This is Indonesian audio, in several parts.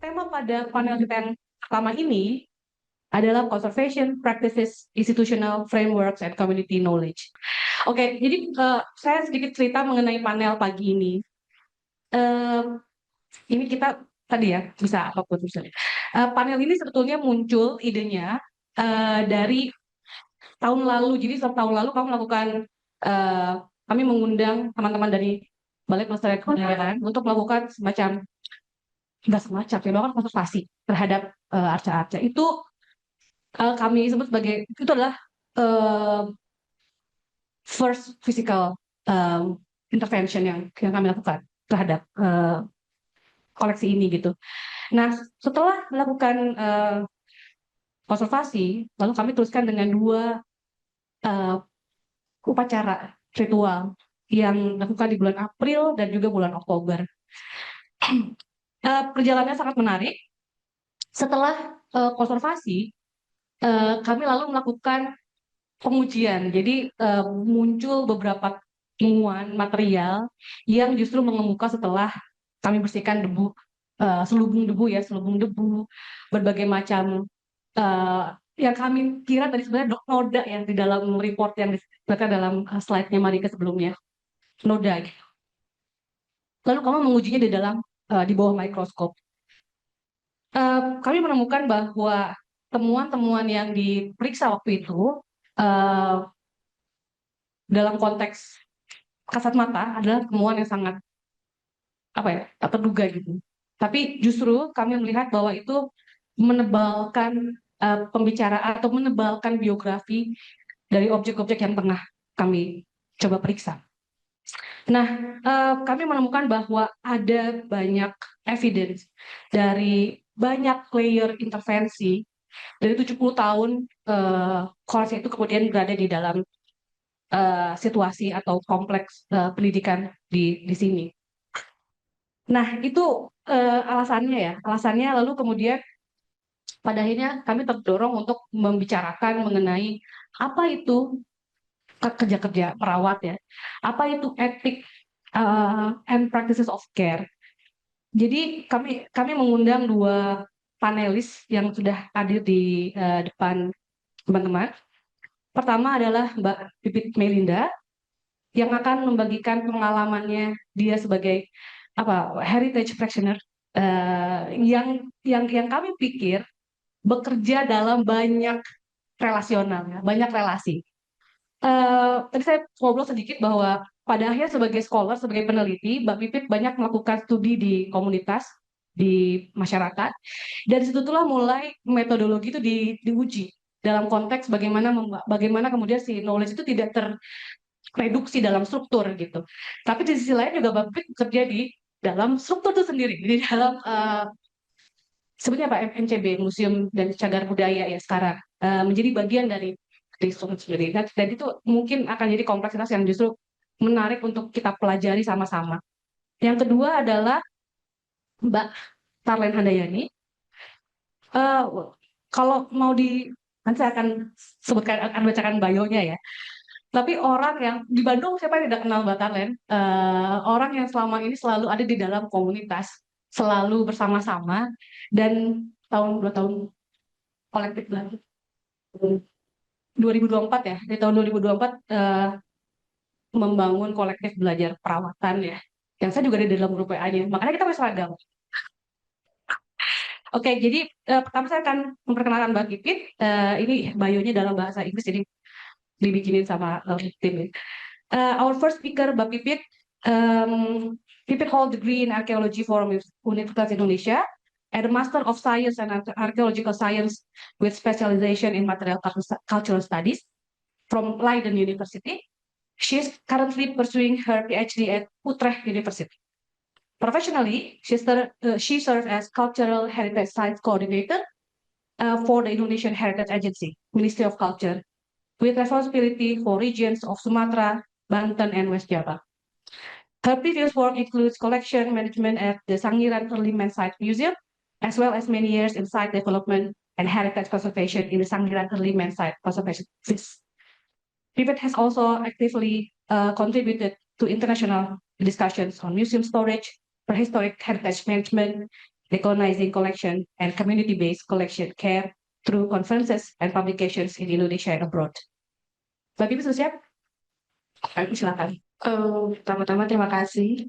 Tema pada panel kita yang pertama ini adalah Conservation Practices, Institutional Frameworks, and Community Knowledge. Oke, jadi saya sedikit cerita mengenai panel pagi ini. Eh, ini kita tadi ya, bisa apapun misalnya. Panel ini sebetulnya muncul idenya dari tahun lalu. Jadi tahun lalu eh, kami mengundang teman-teman dari Balai Pelestarian Kebudayaan untuk melakukan semacam, nggak semacam, ya, melakukan konservasi terhadap arca-arca. Itu kami sebut sebagai, itu adalah eh, first physical intervention yang kami lakukan terhadap koleksi ini gitu. Nah, setelah melakukan konservasi, lalu kami teruskan dengan dua eh, upacara ritual yang dilakukan di bulan April dan juga bulan Oktober. Perjalanannya sangat menarik. Setelah konservasi, kami lalu melakukan pengujian. Jadi muncul beberapa temuan material yang justru mengemuka setelah kami bersihkan debu, selubung debu, berbagai macam eh, yang kami kira tadi sebenarnya noda yang di dalam report yang disebutkan dalam slide-nya Marika sebelumnya, noda. Gitu. Lalu kami mengujinya di bawah mikroskop. Kami menemukan bahwa temuan-temuan yang diperiksa waktu itu eh, dalam konteks kasat mata adalah temuan yang sangat apa ya, tak terduga gitu. Tapi justru kami melihat bahwa itu menebalkan pembicaraan atau menebalkan biografi dari objek-objek yang tengah kami coba periksa. Nah, kami menemukan bahwa ada banyak evidence dari banyak layer intervensi dari 70 tahun koleksi itu kemudian berada di dalam situasi atau kompleks pendidikan di sini. Nah, itu alasannya ya. Alasannya lalu kemudian pada akhirnya kami terdorong untuk membicarakan mengenai apa itu kerja-kerja perawat ya. Apa itu etik and practices of care. Jadi kami mengundang dua panelis yang sudah hadir di depan teman-teman. Pertama adalah Mbak Pipit Melinda yang akan membagikan pengalamannya dia sebagai apa heritage practitioner yang kami pikir bekerja dalam banyak relasional, ya, banyak relasi. Tadi saya ngobrol sedikit bahwa pada akhirnya sebagai scholar, sebagai peneliti, Mbak Pipit banyak melakukan studi di komunitas, di masyarakat, dan situlah mulai metodologi itu diuji dalam konteks bagaimana kemudian si knowledge itu tidak terreduksi dalam struktur gitu. Tapi di sisi lain juga Mbak Pipit bekerja di dalam struktur itu sendiri, di dalam sebenarnya Pak MCB, Museum dan Cagar Budaya ya sekarang menjadi bagian dari struktur sendiri. Dan itu mungkin akan jadi kompleksitas yang justru menarik untuk kita pelajari sama-sama. Yang kedua adalah Mbak Tarlen Handayani. Eh, kalau mau nanti saya akan sebutkan, akan bacakan bio-nya ya. Tapi orang yang di Bandung, siapa yang tidak kenal Mbak Tarlen? Orang yang selama ini selalu ada di dalam komunitas, selalu bersama-sama, dan dua tahun kolektif lagi. 2024 ya, di tahun 2024 membangun kolektif belajar perawatan ya. Yang saya juga ada di dalam grup WA-nya. Makanya kita seragam. Oke, jadi pertama saya akan memperkenalkan Mbak Pipit. Ini bio-nya dalam bahasa Inggris, jadi dibikinin sama tim. Our first speaker, Mbak Pipit. Pipit hold degree in Archaeology from Universitas Indonesia and a Master of Science and Archaeological Science with specialization in Material Cultural Studies from Leiden University. She is currently pursuing her PhD at Utrecht University. Professionally, she serves as Cultural Heritage Science Coordinator for the Indonesian Heritage Agency, Ministry of Culture, with responsibility for regions of Sumatra, Banten, and West Java. Her previous work includes collection management at the Sangiran Early Man Site Museum, as well as many years in site development and heritage conservation in the Sangiran Early Man Site Conservation Office. Pipit has also actively contributed to international discussions on museum storage, prehistoric heritage management, recognizing collection and community-based collection care through conferences and publications in Indonesia and abroad. Bagi Ibu siap? Kami silakan. Pertama-tama terima kasih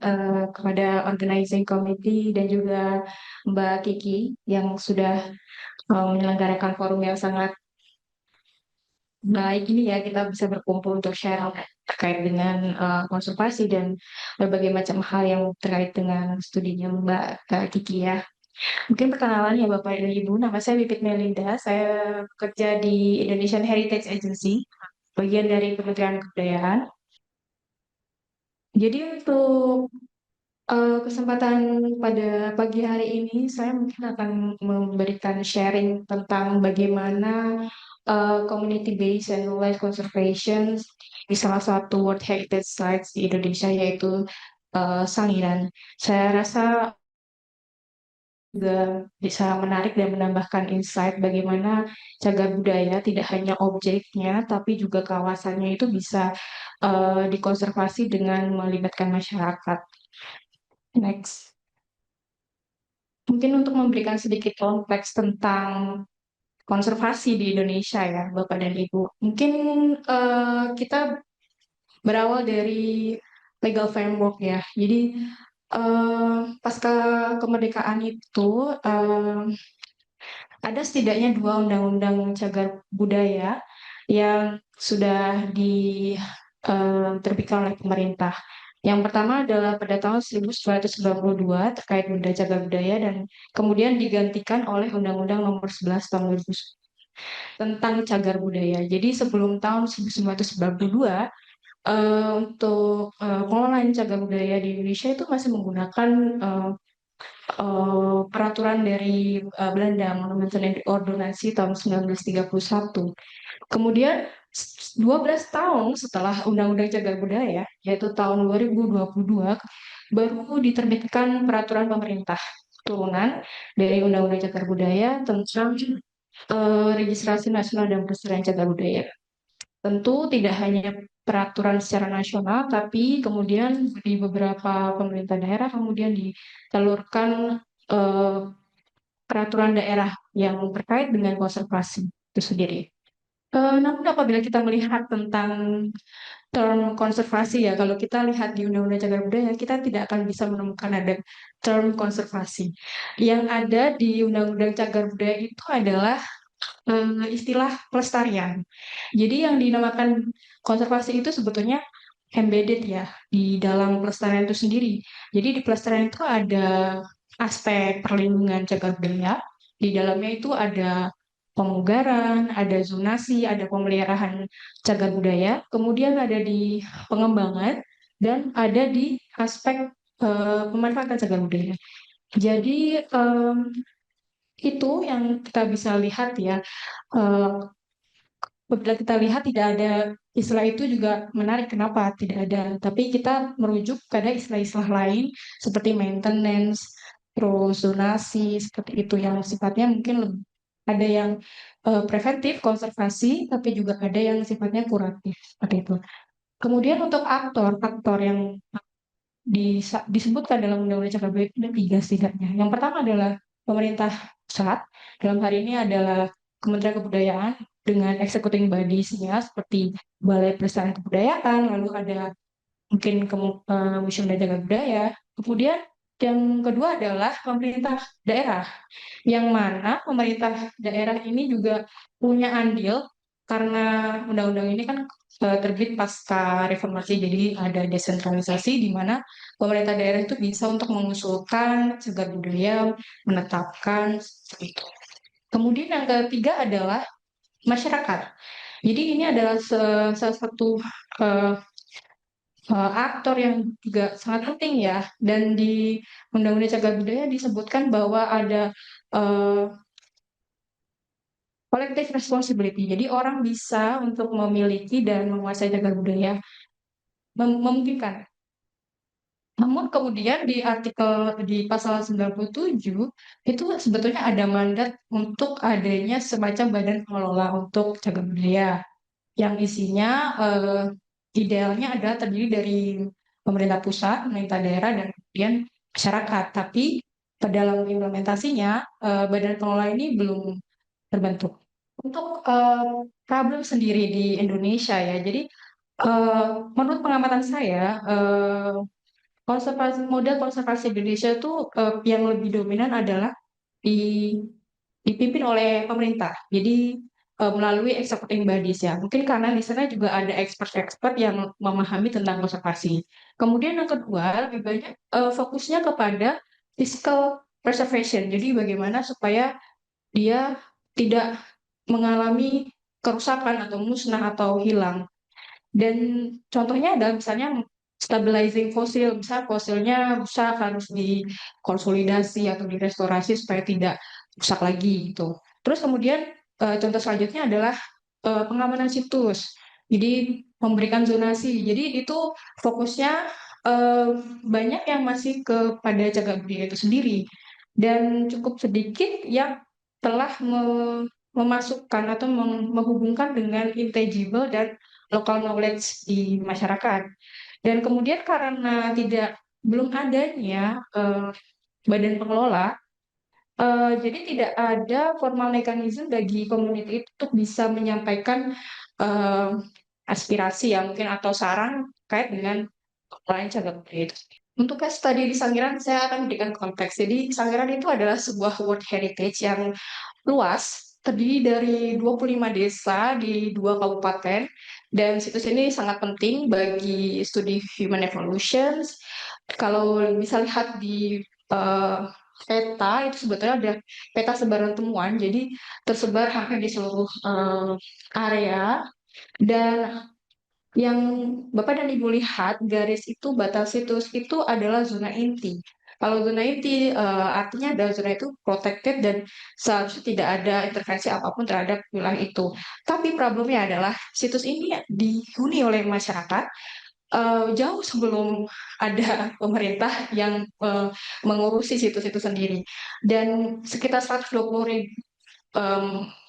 kepada organizing committee dan juga Mbak Kiki yang sudah menyelenggarakan forum yang sangat baik ini ya, kita bisa berkumpul untuk share terkait dengan konservasi dan berbagai macam hal yang terkait dengan studinya Mbak Kiki ya. Mungkin perkenalan ya Bapak dan Ibu, nama saya Pipit Melinda, saya bekerja di Indonesian Heritage Agency, bagian dari Kementerian Kebudayaan. Jadi untuk kesempatan pada pagi hari ini, saya mungkin akan memberikan sharing tentang bagaimana community based and wildlife conservation di salah satu World Heritage Sites di Indonesia yaitu Sangiran. Saya rasa juga bisa menarik dan menambahkan insight bagaimana cagar budaya tidak hanya objeknya, tapi juga kawasannya itu bisa dikonservasi dengan melibatkan masyarakat. Next. Mungkin untuk memberikan sedikit konteks tentang konservasi di Indonesia ya, Bapak dan Ibu. Mungkin kita berawal dari legal framework ya. Jadi pasca kemerdekaan itu ada setidaknya 2 undang-undang cagar budaya yang sudah diterbitkan oleh pemerintah. Yang pertama adalah pada tahun 1992 terkait benda cagar budaya dan kemudian digantikan oleh Undang-Undang Nomor 11 Tahun 2000 tentang cagar budaya. Jadi sebelum tahun 1992 untuk pengelolaan cagar budaya di Indonesia itu masih menggunakan peraturan dari Belanda, Monumental Ordonansi tahun 1931. Kemudian 12 tahun setelah Undang-Undang Cagar Budaya, yaitu tahun 2022, baru diterbitkan peraturan pemerintah turunan dari Undang-Undang Cagar Budaya tentang registrasi nasional dan pelestarian cagar budaya. Tentu tidak hanya peraturan secara nasional, tapi kemudian di beberapa pemerintah daerah kemudian disalurkan peraturan daerah yang terkait dengan konservasi itu sendiri. Namun apabila kita melihat tentang term konservasi ya, kalau kita lihat di Undang-Undang Cagar Budaya, kita tidak akan bisa menemukan ada term konservasi. Yang ada di Undang-Undang Cagar Budaya itu adalah istilah pelestarian. Jadi yang dinamakan konservasi itu sebetulnya embedded ya di dalam pelestarian itu sendiri. Jadi di pelestarian itu ada aspek perlindungan cagar budaya. Di dalamnya itu ada pemugaran, ada zonasi, ada pemeliharaan cagar budaya, kemudian ada di pengembangan dan ada di aspek pemanfaatan cagar budaya. Jadi itu yang kita bisa lihat ya. Apabila kita lihat tidak ada istilah itu juga menarik kenapa tidak ada. Tapi kita merujuk pada istilah-istilah lain seperti maintenance, terus zonasi, seperti itu yang sifatnya mungkin ada yang preventif, konservasi, tapi juga ada yang sifatnya kuratif, seperti itu. Kemudian untuk aktor yang disebutkan dalam Undang-Undang Cipta Kerja itu ada 3 setidaknya. Yang pertama adalah pemerintah pusat, dalam hari ini adalah Kementerian Kebudayaan dengan executing bodies-nya seperti Balai Pelestarian Kebudayaan, lalu ada mungkin Museum dan Cagar Budaya. Kemudian yang kedua adalah pemerintah daerah, yang mana pemerintah daerah ini juga punya andil karena undang-undang ini kan terbit pasca reformasi, jadi ada desentralisasi di mana pemerintah daerah itu bisa untuk mengusulkan cagar budaya, menetapkan seperti itu. Kemudian yang ketiga adalah masyarakat. Jadi ini adalah salah satu aktor yang juga sangat penting ya. Dan di Undang-Undang Cagar Budaya disebutkan bahwa ada collective responsibility. Jadi orang bisa untuk memiliki dan menguasai cagar budaya memungkinkan. Namun kemudian di artikel di pasal 97 itu sebetulnya ada mandat untuk adanya semacam badan pengelola untuk cagar budaya yang isinya idealnya adalah terdiri dari pemerintah pusat, pemerintah daerah, dan kemudian masyarakat. Tapi dalam implementasinya, badan pengelola ini belum terbentuk. Untuk problem sendiri di Indonesia ya, jadi menurut pengamatan saya, model konservasi Indonesia itu yang lebih dominan adalah di dipimpin oleh pemerintah. Jadi melalui executing bodies ya. Mungkin karena di sana juga ada expert-expert yang memahami tentang konservasi. Kemudian yang kedua, lebih banyak fokusnya kepada fiscal preservation. Jadi bagaimana supaya dia tidak mengalami kerusakan atau musnah atau hilang. Dan contohnya adalah misalnya stabilizing fosil, misal fosilnya rusak harus dikonsolidasi atau direstorasi supaya tidak rusak lagi gitu. Terus kemudian contoh selanjutnya adalah pengamanan situs. Jadi memberikan zonasi. Jadi itu fokusnya eh, banyak yang masih kepada cagar budaya itu sendiri dan cukup sedikit yang telah memasukkan atau menghubungkan dengan intangible dan local knowledge di masyarakat. Dan kemudian karena belum adanya badan pengelola, jadi tidak ada formal mechanism bagi community itu untuk bisa menyampaikan eh, aspirasi ya mungkin atau saran terkait dengan pengelolaan cagar budaya itu. Untuk case tadi di Sangiran, saya akan memberikan konteks. Jadi Sangiran itu adalah sebuah World Heritage yang luas, terdiri dari 25 desa di 2 kabupaten, dan situs ini sangat penting bagi studi human evolution. Kalau bisa lihat di eh, peta, itu sebetulnya ada peta sebaran temuan, jadi tersebar hampir di seluruh area, dan yang Bapak dan Ibu lihat, garis itu, batas situs itu adalah zona inti. Kalau zona inti artinya adalah zona itu protected dan seharusnya tidak ada intervensi apapun terhadap wilayah itu. Tapi problemnya adalah situs ini dihuni oleh masyarakat jauh sebelum ada pemerintah yang mengurusi situs itu sendiri. Dan sekitar 120.000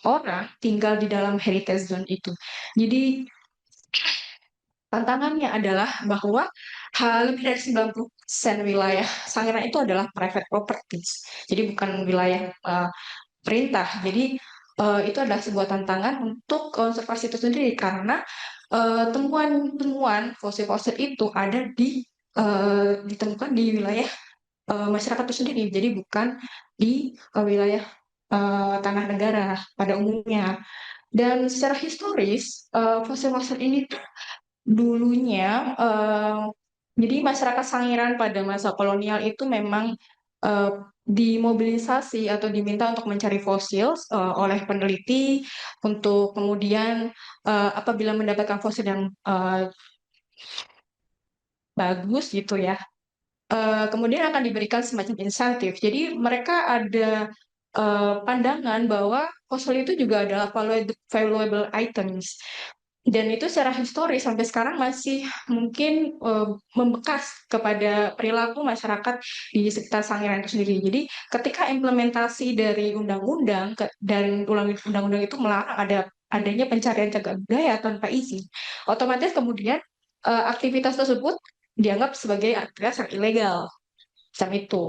orang tinggal di dalam heritage zone itu. Jadi tantangannya adalah bahwa lebih dari 90% wilayah Sangiran itu adalah private properties. Jadi bukan wilayah perintah. Jadi itu adalah sebuah tantangan untuk konservasi itu sendiri karena temuan-temuan fosil-fosil itu ada ditemukan di wilayah masyarakat itu sendiri. Jadi bukan di wilayah tanah negara pada umumnya. Dan secara historis, fosil-fosil ini dulunya, jadi masyarakat Sangiran pada masa kolonial itu memang eh, dimobilisasi atau diminta untuk mencari fosil oleh peneliti untuk kemudian apabila mendapatkan fosil yang bagus gitu ya, kemudian akan diberikan semacam insentif. Jadi mereka ada pandangan bahwa fosil itu juga adalah valuable items. Dan itu secara historis sampai sekarang masih mungkin membekas kepada perilaku masyarakat di sekitar Sangiran itu sendiri. Jadi ketika implementasi dari undang-undang dan undang-undang itu melarang adanya pencarian cagar budaya tanpa izin, otomatis kemudian aktivitas tersebut dianggap sebagai aktivitas yang ilegal semacam itu.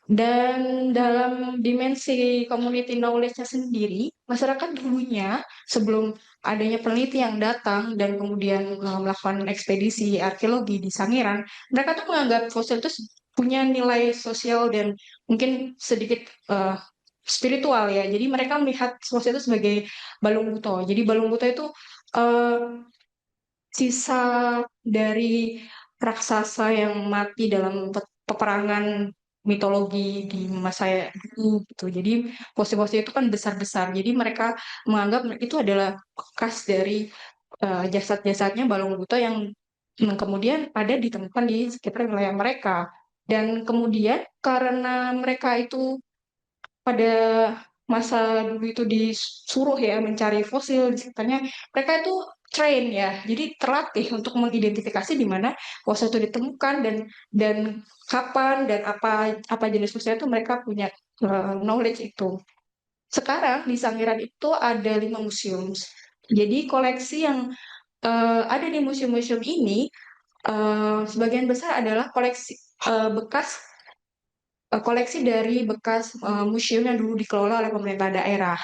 Dan dalam dimensi community knowledge-nya sendiri, masyarakat dulunya sebelum adanya peneliti yang datang dan kemudian melakukan ekspedisi arkeologi di Sangiran, mereka tuh menganggap fosil itu punya nilai sosial dan mungkin sedikit spiritual ya. Jadi mereka melihat fosil itu sebagai balung buto. Jadi balung buto itu eh, sisa dari raksasa yang mati dalam peperangan mitologi di masa dulu gitu. Jadi posisi-posisi itu kan besar-besar. Jadi mereka menganggap itu adalah bekas dari jasad-jasadnya Balung Buto yang kemudian ada ditemukan di sekitar wilayah mereka. Dan kemudian karena mereka itu pada masa dulu itu disuruh ya mencari fosil di sekitarnya, mereka itu train ya, jadi terlatih untuk mengidentifikasi di mana fosil itu ditemukan dan kapan dan apa jenis fosil itu mereka punya knowledge itu. Sekarang di Sangiran itu ada 5 museum. Jadi koleksi yang ada di museum-museum ini sebagian besar adalah koleksi bekas koleksi dari bekas museum yang dulu dikelola oleh pemerintah daerah.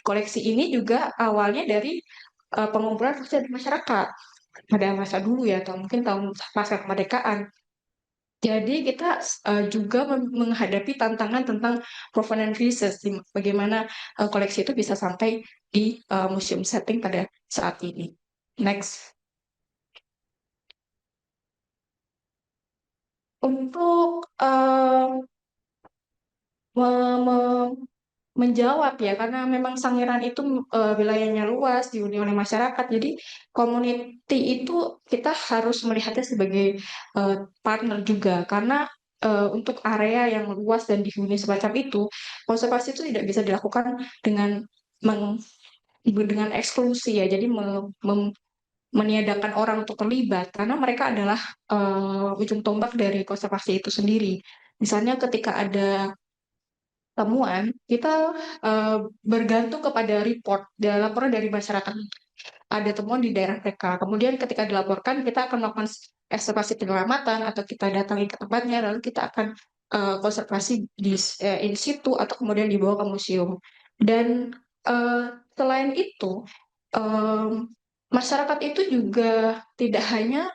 Koleksi ini juga awalnya dari pengumpulan fosil dari masyarakat pada masa dulu ya, atau mungkin tahun pasca kemerdekaan. Jadi kita juga menghadapi tantangan tentang provenance research, bagaimana koleksi itu bisa sampai di museum setting pada saat ini. Next. Untuk me- me- menjawab ya, karena memang Sangiran itu wilayahnya luas, dihuni oleh masyarakat. Jadi community itu kita harus melihatnya sebagai eh, partner juga, karena untuk area yang luas dan dihuni semacam itu, konservasi itu tidak bisa dilakukan dengan dengan eksklusi ya. Jadi meniadakan orang untuk terlibat, karena mereka adalah ujung tombak dari konservasi itu sendiri. Misalnya ketika ada temuan, kita eh, bergantung kepada report dan laporan dari masyarakat. Ada temuan di daerah mereka. Kemudian ketika dilaporkan, kita akan melakukan eksplorasi penyelamatan atau kita datangi ke tempatnya, lalu kita akan konservasi di in situ atau kemudian dibawa ke museum. Dan eh, selain itu, em, masyarakat itu juga tidak hanya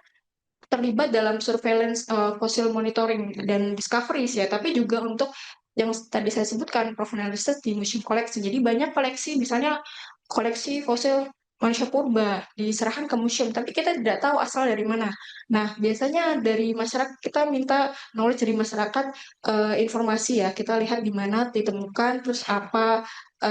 terlibat dalam surveillance fossil monitoring dan discoveries ya, tapi juga untuk yang tadi saya sebutkan provenance research di museum koleksi. Jadi banyak koleksi, misalnya koleksi fosil manusia purba diserahkan ke museum, tapi kita tidak tahu asal dari mana. Nah, biasanya dari masyarakat kita minta knowledge dari masyarakat, informasi ya. Kita lihat di mana ditemukan, terus apa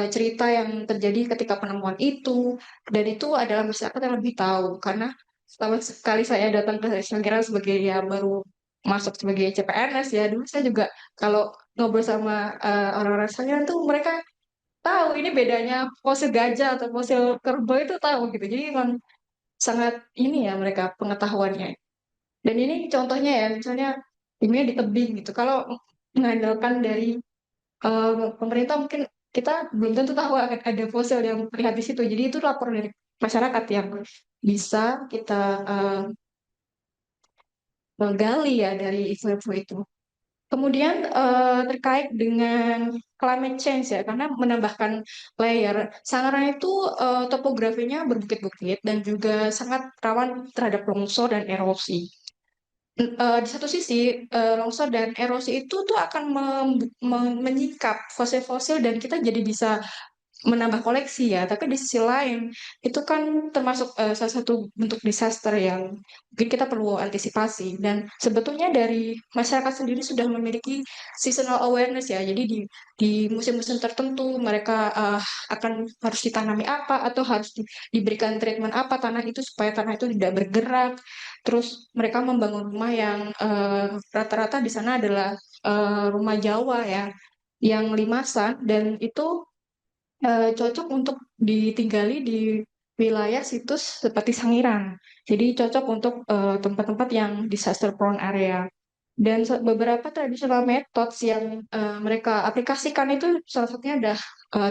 cerita yang terjadi ketika penemuan itu, dan itu adalah masyarakat yang lebih tahu karena pertama sekali saya datang ke Shangri-La sebagai ya baru masuk sebagai CPNS ya, dulu saya juga kalau ngobrol sama orang-orang Shangri-La tuh mereka tahu ini bedanya fosil gajah atau fosil kerbau itu tahu gitu. Jadi memang sangat ini ya mereka pengetahuannya. Dan ini contohnya ya, misalnya timnya di tebing gitu. Kalau mengandalkan dari pemerintah mungkin kita belum tentu tahu akan ada fosil yang terlihat di situ. Jadi itu lapor dari masyarakat yang bisa kita eh, gali ya dari info-info itu. Kemudian terkait dengan climate change ya, karena menambahkan layer, Sangaran itu topografinya berbukit-bukit dan juga sangat rawan terhadap longsor dan erosi. Di satu sisi, longsor dan erosi itu tuh akan menyikap fosil-fosil dan kita jadi bisa menambah koleksi ya, tapi di sisi lain itu kan termasuk salah satu bentuk disaster yang mungkin kita perlu antisipasi dan sebetulnya dari masyarakat sendiri sudah memiliki seasonal awareness ya, jadi di musim-musim tertentu mereka akan harus ditanami apa atau harus diberikan treatment apa tanah itu supaya tanah itu tidak bergerak, terus mereka membangun rumah yang rata-rata di sana adalah rumah Jawa ya yang limasan dan itu cocok untuk ditinggali di wilayah situs seperti Sangiran. Jadi cocok untuk tempat-tempat yang disaster prone area. Dan beberapa traditional methods yang mereka aplikasikan itu salah satunya ada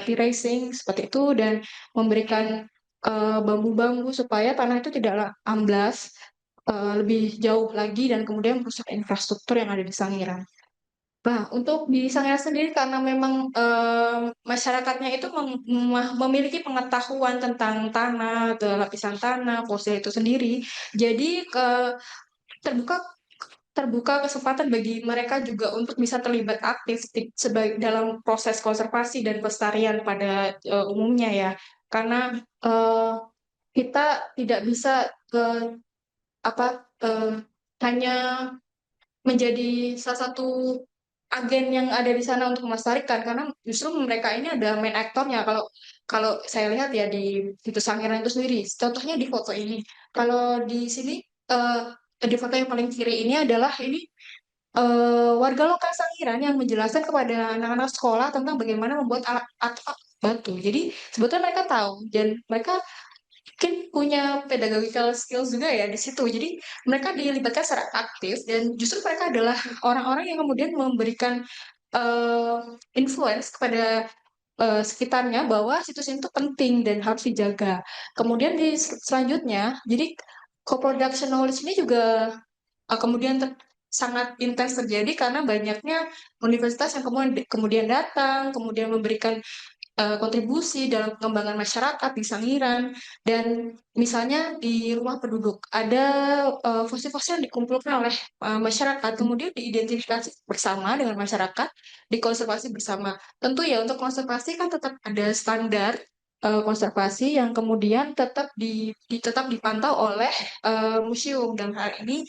terracing seperti itu dan memberikan bambu-bambu supaya tanah itu tidak amblas lebih jauh lagi dan kemudian merusak infrastruktur yang ada di Sangiran. Nah, untuk di Sangya sendiri karena memang masyarakatnya itu memiliki pengetahuan tentang tanah, lapisan tanah, fosil itu sendiri, jadi terbuka terbuka kesempatan bagi mereka juga untuk bisa terlibat aktif sebagai dalam proses konservasi dan pelestarian pada umumnya ya. Karena eh, kita tidak bisa apa hanya menjadi salah satu agen yang ada di sana untuk melestarikan karena justru mereka ini ada main aktornya kalau kalau saya lihat ya di situs Sangiran itu sendiri contohnya di foto ini kalau di sini eh, di foto yang paling kiri ini adalah ini warga lokal Sangiran yang menjelaskan kepada anak-anak sekolah tentang bagaimana membuat alat artefak batu jadi sebetulnya mereka tahu dan mereka mungkin punya pedagogical skills juga ya di situ. Jadi mereka dilibatkan secara aktif dan justru mereka adalah orang-orang yang kemudian memberikan eh, influence kepada sekitarnya bahwa situs itu penting dan harus dijaga. Kemudian selanjutnya, jadi co-production knowledge ini juga kemudian sangat intens terjadi karena banyaknya universitas yang kemudian datang, kemudian memberikan kontribusi dalam pengembangan masyarakat di Sangiran. Dan misalnya di rumah penduduk ada fosil-fosil yang dikumpulkan oleh masyarakat, kemudian diidentifikasi bersama dengan masyarakat, dikonservasi bersama. Tentu ya untuk konservasi kan tetap ada standar konservasi yang kemudian tetap dipantau oleh museum, dan hal ini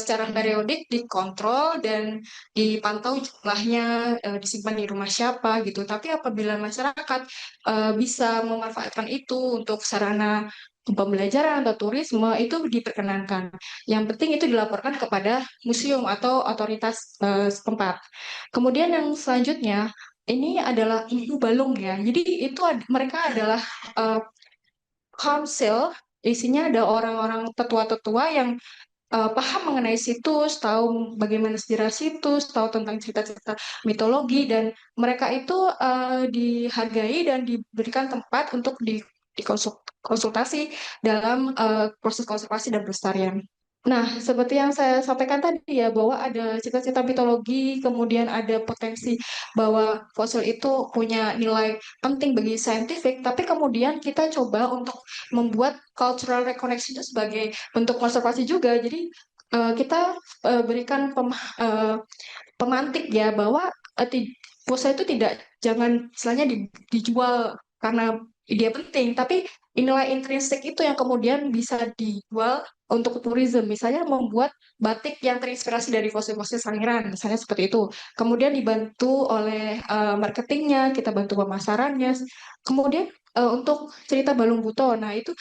secara periodik dikontrol dan dipantau jumlahnya, disimpan di rumah siapa gitu. Tapi apabila masyarakat bisa memanfaatkan itu untuk sarana pembelajaran atau turisme, itu diperkenankan. Yang penting itu dilaporkan kepada museum atau otoritas setempat. Kemudian yang selanjutnya ini adalah ibu balung ya. Jadi itu mereka adalah uh, council, isinya ada orang-orang tetua-tetua yang paham mengenai situs, tahu bagaimana sejarah situs, tahu tentang cerita-cerita mitologi, dan mereka itu dihargai dan diberikan tempat untuk dikonsultasi dalam proses konservasi dan pelestarian. Nah, seperti yang saya sampaikan tadi ya, bahwa ada cita-cita mitologi, kemudian ada potensi bahwa fosil itu punya nilai penting bagi saintifik, tapi kemudian kita coba untuk membuat cultural reconnection itu sebagai bentuk konservasi juga. Jadi kita berikan pemantik ya, bahwa pulsa itu jangan istilahnya dijual karena dia penting, tapi nilai intrinsik itu yang kemudian bisa dijual untuk tourism. Misalnya membuat batik yang terinspirasi dari fosil-fosil Sangiran, misalnya seperti itu. Kemudian dibantu oleh marketingnya, kita bantu pemasarannya. Kemudian untuk cerita Balung Buto, nah itu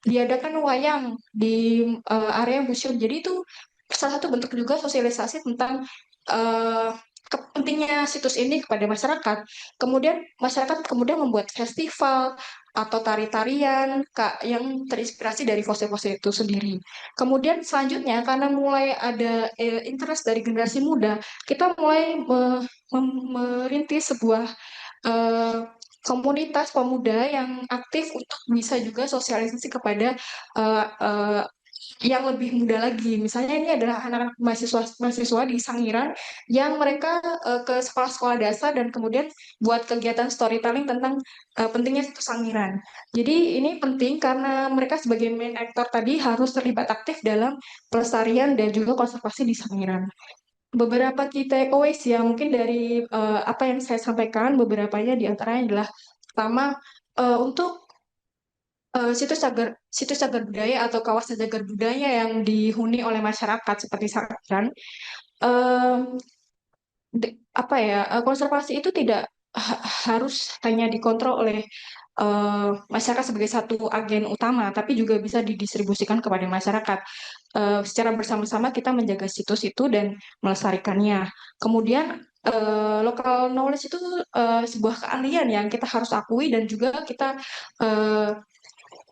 diadakan wayang di area museum. Jadi itu salah satu bentuk juga sosialisasi tentang eh, pentingnya situs ini kepada masyarakat. Kemudian masyarakat kemudian membuat festival atau tari-tarian yang terinspirasi dari fosil-fosil itu sendiri. Kemudian selanjutnya karena mulai ada interest dari generasi muda, kita mulai merintis sebuah eh, komunitas pemuda yang aktif untuk bisa juga sosialisasi kepada eh, eh, yang lebih muda lagi. Misalnya ini adalah anak-anak mahasiswa di Sangiran yang mereka ke sekolah-sekolah dasar dan kemudian buat kegiatan storytelling tentang pentingnya situs Sangiran. Jadi ini penting karena mereka sebagai main actor tadi harus terlibat aktif dalam pelestarian dan juga konservasi di Sangiran. Beberapa key takeaways ya, mungkin dari apa yang saya sampaikan, beberapanya di antaranya adalah pertama, untuk situs cagar budaya atau kawasan cagar budaya yang dihuni oleh masyarakat seperti Sangiran, eh, apa ya, konservasi itu tidak harus hanya dikontrol oleh masyarakat sebagai satu agen utama, tapi juga bisa didistribusikan kepada masyarakat. Secara bersama-sama kita menjaga situs itu dan melestarikannya. Kemudian local knowledge itu sebuah keahlian yang kita harus akui dan juga kita eh,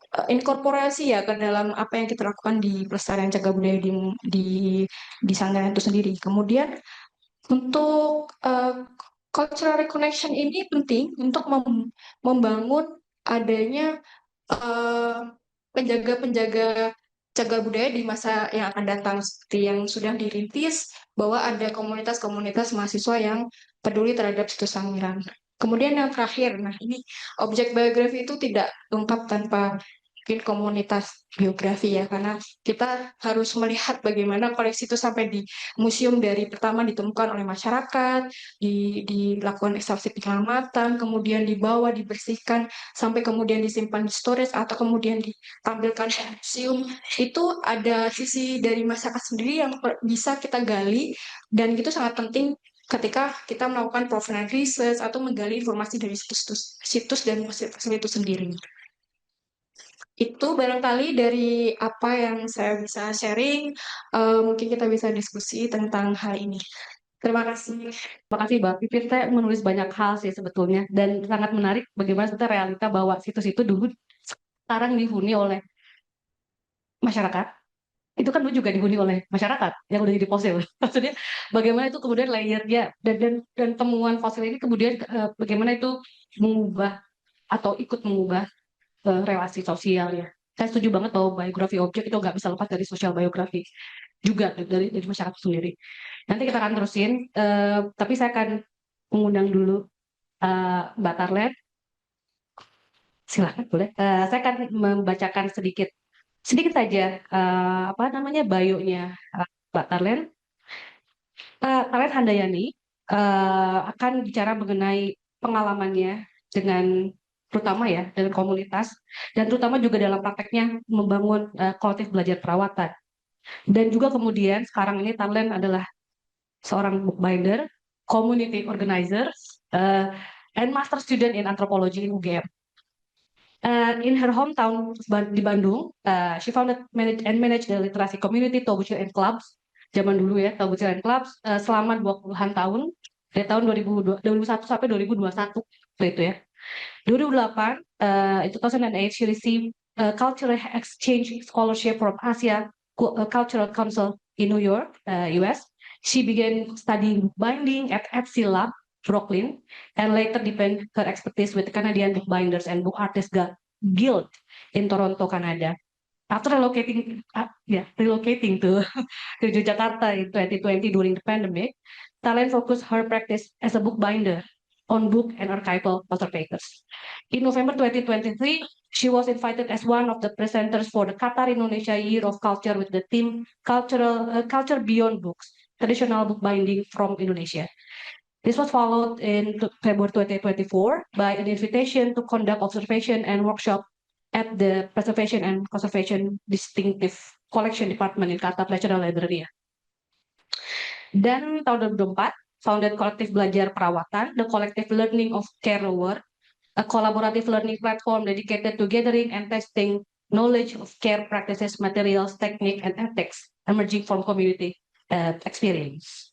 inkorporasi ya ke dalam apa yang kita lakukan di pelestarian cagar budaya di di Sanggar itu sendiri. Kemudian untuk cultural reconnection ini penting untuk membangun adanya eh, penjaga-penjaga cagar budaya di masa yang akan datang, seperti yang sudah dirintis bahwa ada komunitas-komunitas mahasiswa yang peduli terhadap situs Sangiran. Kemudian yang terakhir, nah ini objek biografi itu tidak lengkap tanpa mungkin komunitas biografi ya, karena kita harus melihat bagaimana koleksi itu sampai di museum dari pertama ditemukan oleh masyarakat, dilakukan ekstraksi penyelamatan, kemudian dibawa, dibersihkan, sampai kemudian disimpan di storage atau kemudian ditampilkan di museum. Itu ada sisi dari masyarakat sendiri yang bisa kita gali, dan itu sangat penting ketika kita melakukan profiling research atau menggali informasi dari situs dan fosil itu sendiri. Itu barangkali dari apa yang saya bisa sharing. Mungkin kita bisa diskusi tentang hal ini. Terima kasih. Terima kasih Mbak Pipit, saya menulis banyak hal sih sebetulnya dan sangat menarik bagaimana sebetulnya realita bahwa situs itu dulu sekarang dihuni oleh masyarakat. Itu kan dulu juga dihuni oleh masyarakat yang udah jadi fosil. Maksudnya bagaimana itu kemudian layernya dan temuan fosil ini kemudian bagaimana itu mengubah atau ikut mengubah relasi sosial ya. Saya setuju banget bahwa biografi objek itu nggak bisa lepas dari sosial biografi. juga dari masyarakat sendiri. Nanti kita akan terusin, tapi saya akan mengundang dulu Mbak Tarlet. Silakan boleh. Saya akan membacakan sedikit sedikit saja apa namanya bio-nya Mbak Tarlet. Tarlet Handayani akan bicara mengenai pengalamannya dengan terutama ya dengan komunitas dan terutama juga dalam prakteknya membangun kolektif belajar perawatan. Dan juga kemudian sekarang ini Tarlet adalah seorang bookbinder, community organizer, uh, and master student in anthropology in UGM. In her hometown di Bandung, she founded and managed the literary community Tobuchil and Clubs. Zaman dulu ya, Tobuchil and Clubs selama 20-an tahun, dari tahun 2001 sampai 2021, itu ya. 2008, in 2008, she received a cultural exchange scholarship from Asia Cultural Council in New York, US. She began studying bookbinding at Etsy Lab, Brooklyn, and later deepened her expertise with the Canadian Bookbinders and Book Artists Guild in Toronto, Canada. After relocating to Jakarta in 2020 during the pandemic, Talen focused her practice as a bookbinder on book and archival papers. In November 2023, she was invited as one of the presenters for the Qatar Indonesia Year of Culture with the theme Culture Beyond Books, Traditional Bookbinding from Indonesia. This was followed in February 2024 by an invitation to conduct observation and workshop at the Preservation and Conservation Distinctive Collection Department in Qatar National Library. Dan tahun 2024, founded Kolektif Belajar Perawatan, the Collective Learning of Care Award, a collaborative learning platform dedicated to gathering and testing knowledge of care practices, materials, technique, and ethics emerging from community experience.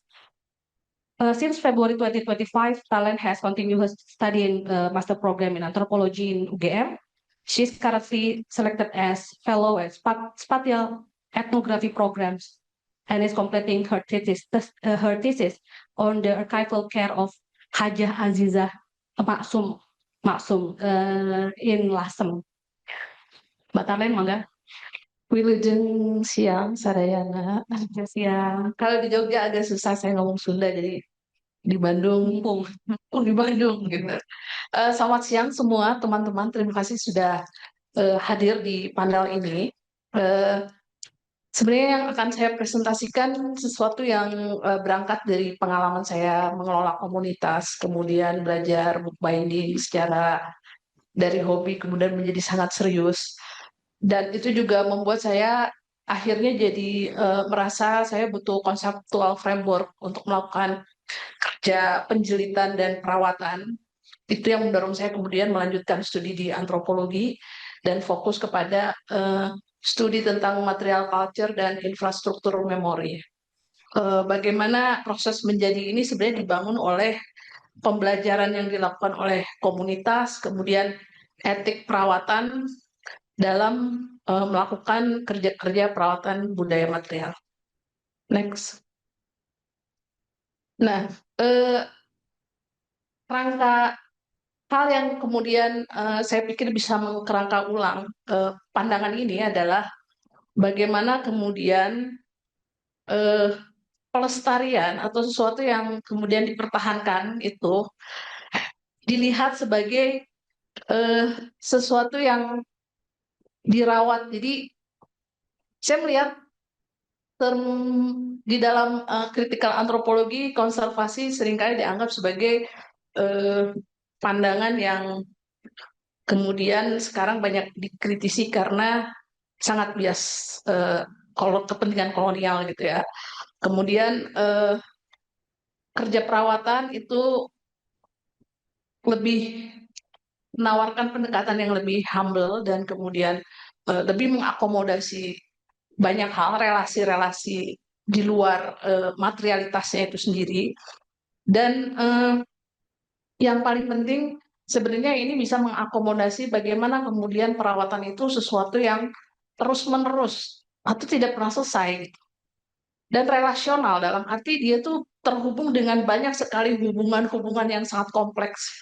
Since February 2025, Talen has continued her study in master program in anthropology in UGM. She's currently selected as fellow at spatial ethnography programs and is completing her thesis on the archival care of Hajah Azizah Maksum in Lasem. Mbak Talen, mangga. Wilujeng siang, Sadayana. Siang. Kalau di Jogja agak susah saya ngomong Sunda, jadi di Bandung, di Bandung gitu. Selamat siang semua teman-teman, terima kasih sudah hadir di panel ini. Sebenarnya yang akan saya presentasikan sesuatu yang berangkat dari pengalaman saya mengelola komunitas, kemudian belajar bookbinding secara dari hobi, kemudian menjadi sangat serius. Dan itu juga membuat saya akhirnya jadi merasa saya butuh konseptual framework untuk melakukan kerja penjelitan dan perawatan. Itu yang mendorong saya kemudian melanjutkan studi di antropologi dan fokus kepada studi tentang material culture dan infrastruktur memori. Bagaimana proses menjadi ini sebenarnya dibangun oleh pembelajaran yang dilakukan oleh komunitas, kemudian etik perawatan dalam melakukan kerja-kerja perawatan budaya material. Next. Nah, rangka hal yang kemudian saya pikir bisa mengkerangka ulang pandangan ini adalah bagaimana kemudian pelestarian atau sesuatu yang kemudian dipertahankan itu dilihat sebagai sesuatu yang dirawat. Jadi saya melihat term di dalam critical antropologi konservasi seringkali dianggap sebagai pandangan yang kemudian sekarang banyak dikritisi karena sangat bias kalau kepentingan kolonial gitu ya. Kemudian kerja perawatan itu lebih menawarkan pendekatan yang lebih humble dan kemudian lebih mengakomodasi banyak hal, relasi-relasi di luar materialitasnya itu sendiri. Dan yang paling penting sebenarnya ini bisa mengakomodasi bagaimana kemudian perawatan itu sesuatu yang terus-menerus atau tidak pernah selesai. Dan relasional dalam arti dia tuh terhubung dengan banyak sekali hubungan-hubungan yang sangat kompleks.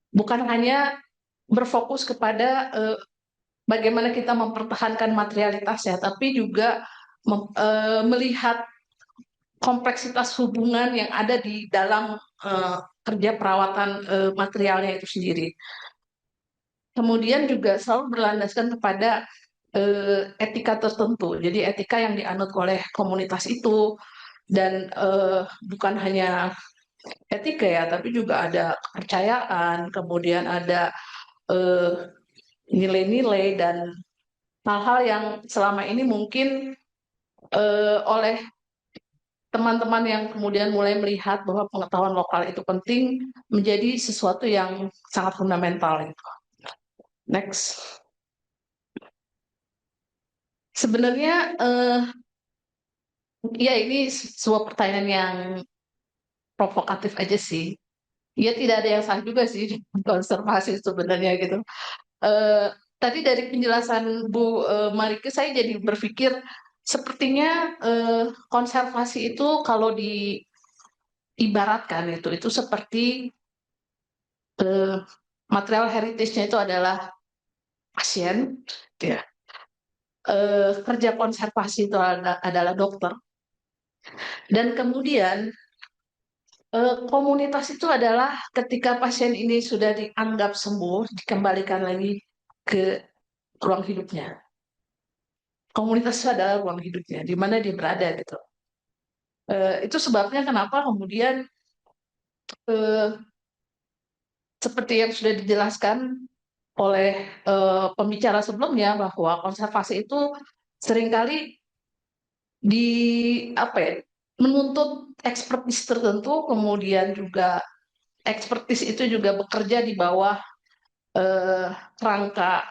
Bukan hanya berfokus kepada bagaimana kita mempertahankan materialitasnya, tapi juga melihat kompleksitas hubungan yang ada di dalam kerja perawatan materialnya itu sendiri. Kemudian juga selalu berlandaskan kepada etika tertentu. Jadi etika yang dianut oleh komunitas itu dan bukan hanya etika ya, tapi juga ada kepercayaan, kemudian ada eh, nilai-nilai dan hal-hal yang selama ini mungkin oleh teman-teman yang kemudian mulai melihat bahwa pengetahuan lokal itu penting menjadi sesuatu yang sangat fundamental. Next. Sebenarnya ya ini sebuah pertanyaan yang provokatif aja sih. Ya tidak ada yang salah juga sih di konservasi sebenarnya gitu. Eh, Tadi dari penjelasan Bu Marike saya jadi berpikir sepertinya konservasi itu kalau diibaratkan itu seperti eh, material heritage-nya itu adalah pasien, ya. Kerja konservasi itu adalah dokter, dan kemudian komunitas itu adalah ketika pasien ini sudah dianggap sembuh, dikembalikan lagi ke ruang hidupnya. Komunitas itu adalah ruang hidupnya, di mana dia berada gitu. Itu sebabnya kenapa kemudian eh, seperti yang sudah dijelaskan oleh pembicara sebelumnya bahwa konservasi itu seringkali di apa ya, menuntut ekspertis tertentu, kemudian juga ekspertis itu juga bekerja di bawah eh, rangka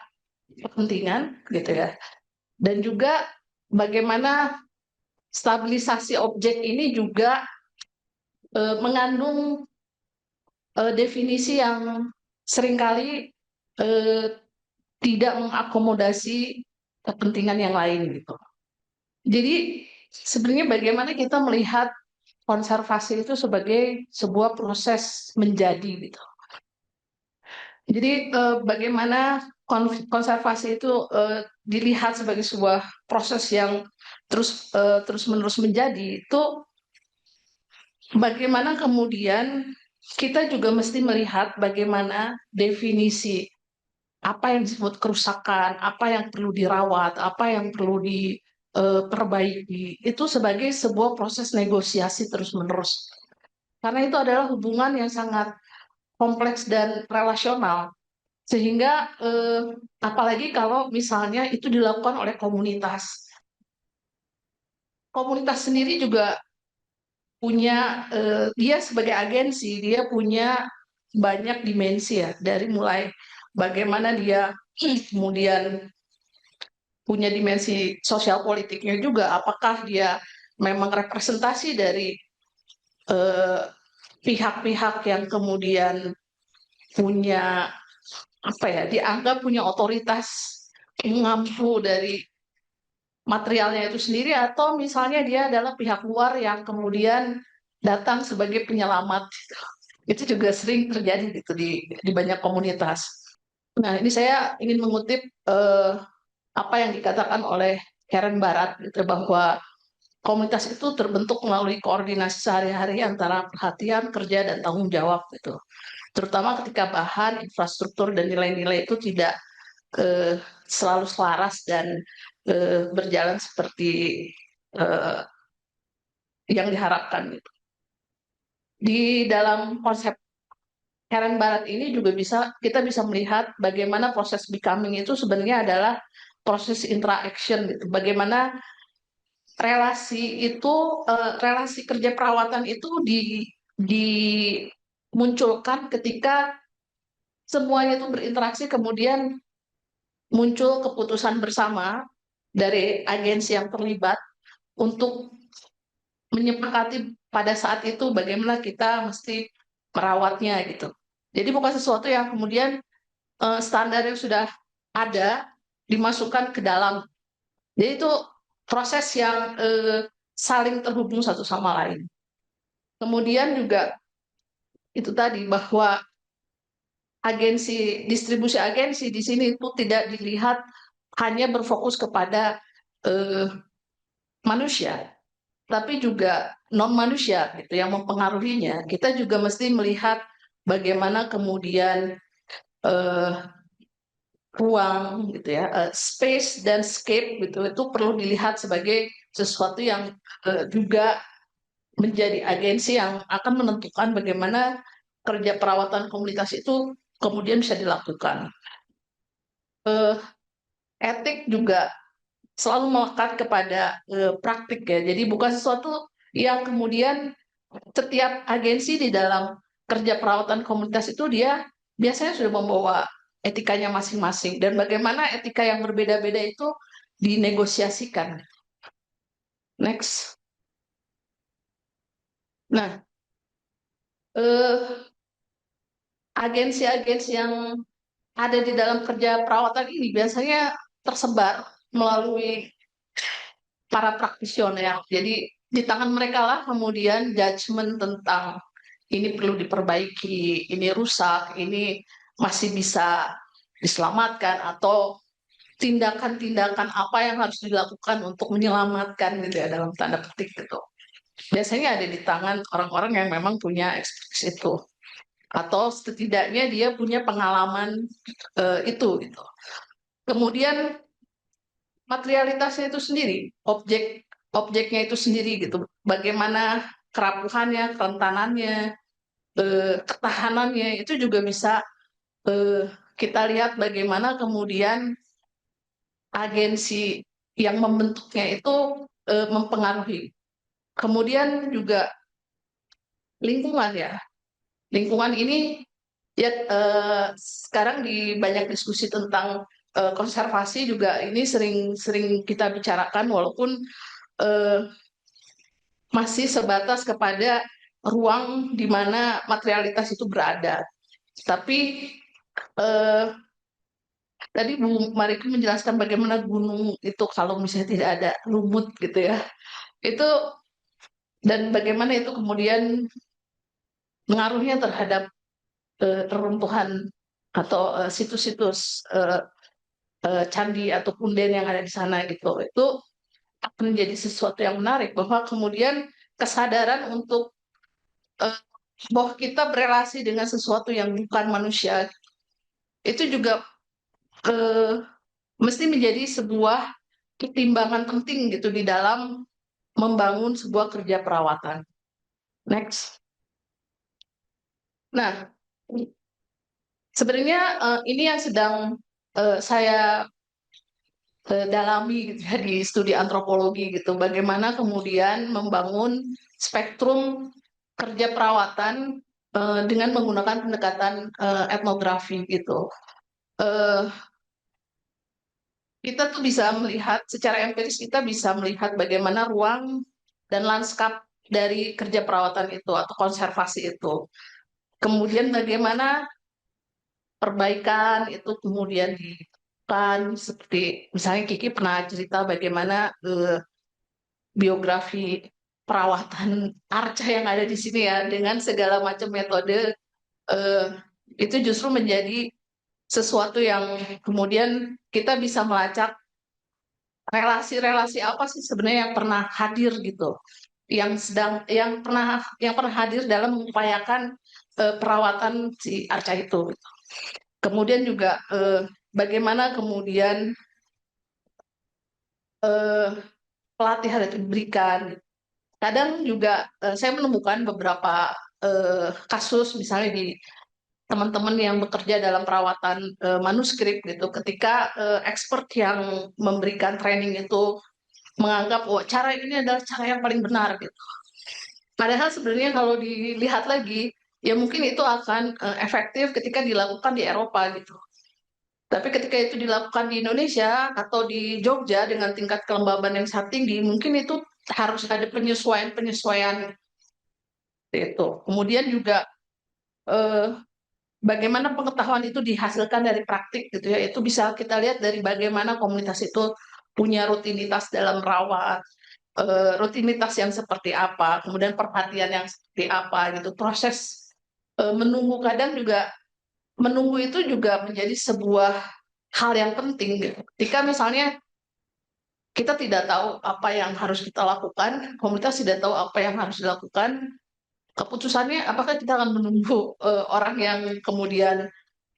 kepentingan gitu ya, dan juga bagaimana stabilisasi objek ini juga mengandung definisi yang seringkali eh, tidak mengakomodasi kepentingan yang lain gitu. Jadi sebenarnya bagaimana kita melihat konservasi itu sebagai sebuah proses menjadi gitu. Jadi bagaimana konservasi itu dilihat sebagai sebuah proses yang terus-menerus menjadi, itu bagaimana kemudian kita juga mesti melihat bagaimana definisi apa yang disebut kerusakan, apa yang perlu dirawat, apa yang perlu diperbaiki, itu sebagai sebuah proses negosiasi terus-menerus. Karena itu adalah hubungan yang sangat kompleks dan relasional. Sehingga apalagi kalau misalnya itu dilakukan oleh komunitas. Komunitas sendiri juga punya, dia sebagai agensi, dia punya banyak dimensi ya, dari mulai bagaimana dia kemudian punya dimensi sosial politiknya juga, apakah dia memang representasi dari eh, pihak-pihak yang kemudian punya apa ya, dianggap punya otoritas mengampu dari materialnya itu sendiri, atau misalnya dia adalah pihak luar yang kemudian datang sebagai penyelamat. Itu juga sering terjadi gitu di banyak komunitas. Nah, ini saya ingin mengutip apa yang dikatakan oleh Karen Barat gitu, bahwa komunitas itu terbentuk melalui koordinasi sehari-hari antara perhatian, kerja, dan tanggung jawab gitu. Terutama ketika bahan, infrastruktur, dan nilai-nilai itu tidak selalu selaras dan berjalan seperti eh, yang diharapkan gitu. Di dalam konsep Karen Barat ini juga kita bisa melihat bagaimana proses becoming itu sebenarnya adalah proses interaction gitu. Bagaimana relasi kerja perawatan itu dimunculkan ketika semuanya itu berinteraksi, kemudian muncul keputusan bersama dari agensi yang terlibat untuk menyepakati pada saat itu bagaimana kita mesti merawatnya gitu. Jadi bukan sesuatu yang kemudian standar yang sudah ada dimasukkan ke dalam. Jadi itu proses yang saling terhubung satu sama lain. Kemudian juga itu tadi bahwa distribusi agensi di sini itu tidak dilihat hanya berfokus kepada eh, manusia, tapi juga non manusia gitu yang mempengaruhinya. Kita juga mesti melihat bagaimana kemudian eh, ruang gitu ya, space dan scape gitu itu perlu dilihat sebagai sesuatu yang juga menjadi agensi yang akan menentukan bagaimana kerja perawatan komunitas itu kemudian bisa dilakukan. Eh, Etik juga selalu melekat kepada praktik ya. Jadi bukan sesuatu yang kemudian setiap agensi di dalam kerja perawatan komunitas itu dia biasanya sudah membawa etikanya masing-masing dan bagaimana etika yang berbeda-beda itu dinegosiasikan. Next. Nah, eh, agensi-agensi yang ada di dalam kerja perawatan ini biasanya tersebar melalui para praktisioner. Jadi di tangan mereka lah kemudian judgement tentang ini perlu diperbaiki, ini rusak, ini masih bisa diselamatkan, atau tindakan-tindakan apa yang harus dilakukan untuk menyelamatkan gitu ya dalam tanda petik gitu. Biasanya ada di tangan orang-orang yang memang punya ekspertise itu, atau setidaknya dia punya pengalaman itu gitu. Kemudian materialitasnya itu sendiri, objeknya itu sendiri gitu. Bagaimana kerapuhannya, kerentanannya, ketahanannya itu juga bisa kita lihat bagaimana kemudian agensi yang membentuknya itu mempengaruhi. Kemudian juga lingkungan ya. Lingkungan ini ya sekarang di banyak diskusi tentang konservasi juga ini sering kita bicarakan walaupun eh, masih sebatas kepada ruang di mana materialitas itu berada. Tapi eh, tadi Bu Mariko menjelaskan bagaimana gunung itu kalau misalnya tidak ada lumut gitu ya. Itu dan bagaimana itu kemudian pengaruhnya terhadap reruntuhan atau situs-situs candi atau punden yang ada di sana gitu. Itu akan menjadi sesuatu yang menarik bahwa kemudian kesadaran untuk eh, bahwa kita berelasi dengan sesuatu yang bukan manusia itu juga eh, mesti menjadi sebuah pertimbangan penting gitu di dalam membangun sebuah kerja perawatan. Next. Nah, sebenarnya ini yang sedang saya dalami gitu ya di studi antropologi gitu. Bagaimana kemudian membangun spektrum kerja perawatan dengan menggunakan pendekatan etnografi gitu. Eh, kita tuh bisa melihat secara empiris kita bisa melihat bagaimana ruang dan lanskap dari kerja perawatan itu atau konservasi itu. Kemudian bagaimana perbaikan itu kemudian dilakukan seperti misalnya Kiki pernah cerita bagaimana biografi perawatan arca yang ada di sini ya dengan segala macam metode eh, itu justru menjadi sesuatu yang kemudian kita bisa melacak relasi-relasi apa sih sebenarnya yang pernah hadir gitu yang pernah hadir dalam mengupayakan perawatan si arca itu. Kemudian juga bagaimana kemudian eh, pelatihan itu diberikan. Kadang juga saya menemukan beberapa kasus misalnya di teman-teman yang bekerja dalam perawatan manuskrip gitu, ketika expert yang memberikan training itu menganggap oh cara ini adalah cara yang paling benar gitu. Padahal sebenarnya kalau dilihat lagi ya mungkin itu akan efektif ketika dilakukan di Eropa gitu. Tapi ketika itu dilakukan di Indonesia atau di Jogja dengan tingkat kelembaban yang sangat tinggi, mungkin itu harus ada penyesuaian-penyesuaian itu. Kemudian juga eh, bagaimana pengetahuan itu dihasilkan dari praktik gitu ya. Itu bisa kita lihat dari bagaimana komunitas itu punya rutinitas dalam merawat, rutinitas yang seperti apa, kemudian perhatian yang seperti apa gitu. Proses menunggu kadang juga menunggu itu juga menjadi sebuah hal yang penting gitu. Ketika misalnya kita tidak tahu apa yang harus kita lakukan, komunitas tidak tahu apa yang harus dilakukan. Keputusannya apakah kita akan menunggu orang yang kemudian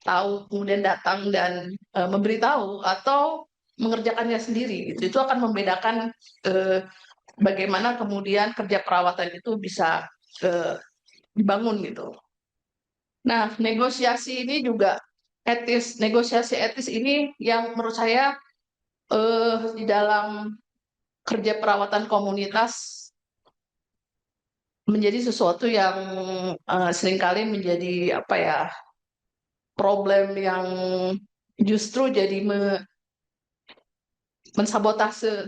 tahu, kemudian datang dan memberitahu, atau mengerjakannya sendiri gitu. Itu akan membedakan bagaimana kemudian kerja perawatan itu bisa dibangun gitu. Nah, negosiasi ini juga etis. Negosiasi etis ini yang menurut saya di dalam kerja perawatan komunitas menjadi sesuatu yang seringkali menjadi apa ya, problem yang justru jadi mensabotase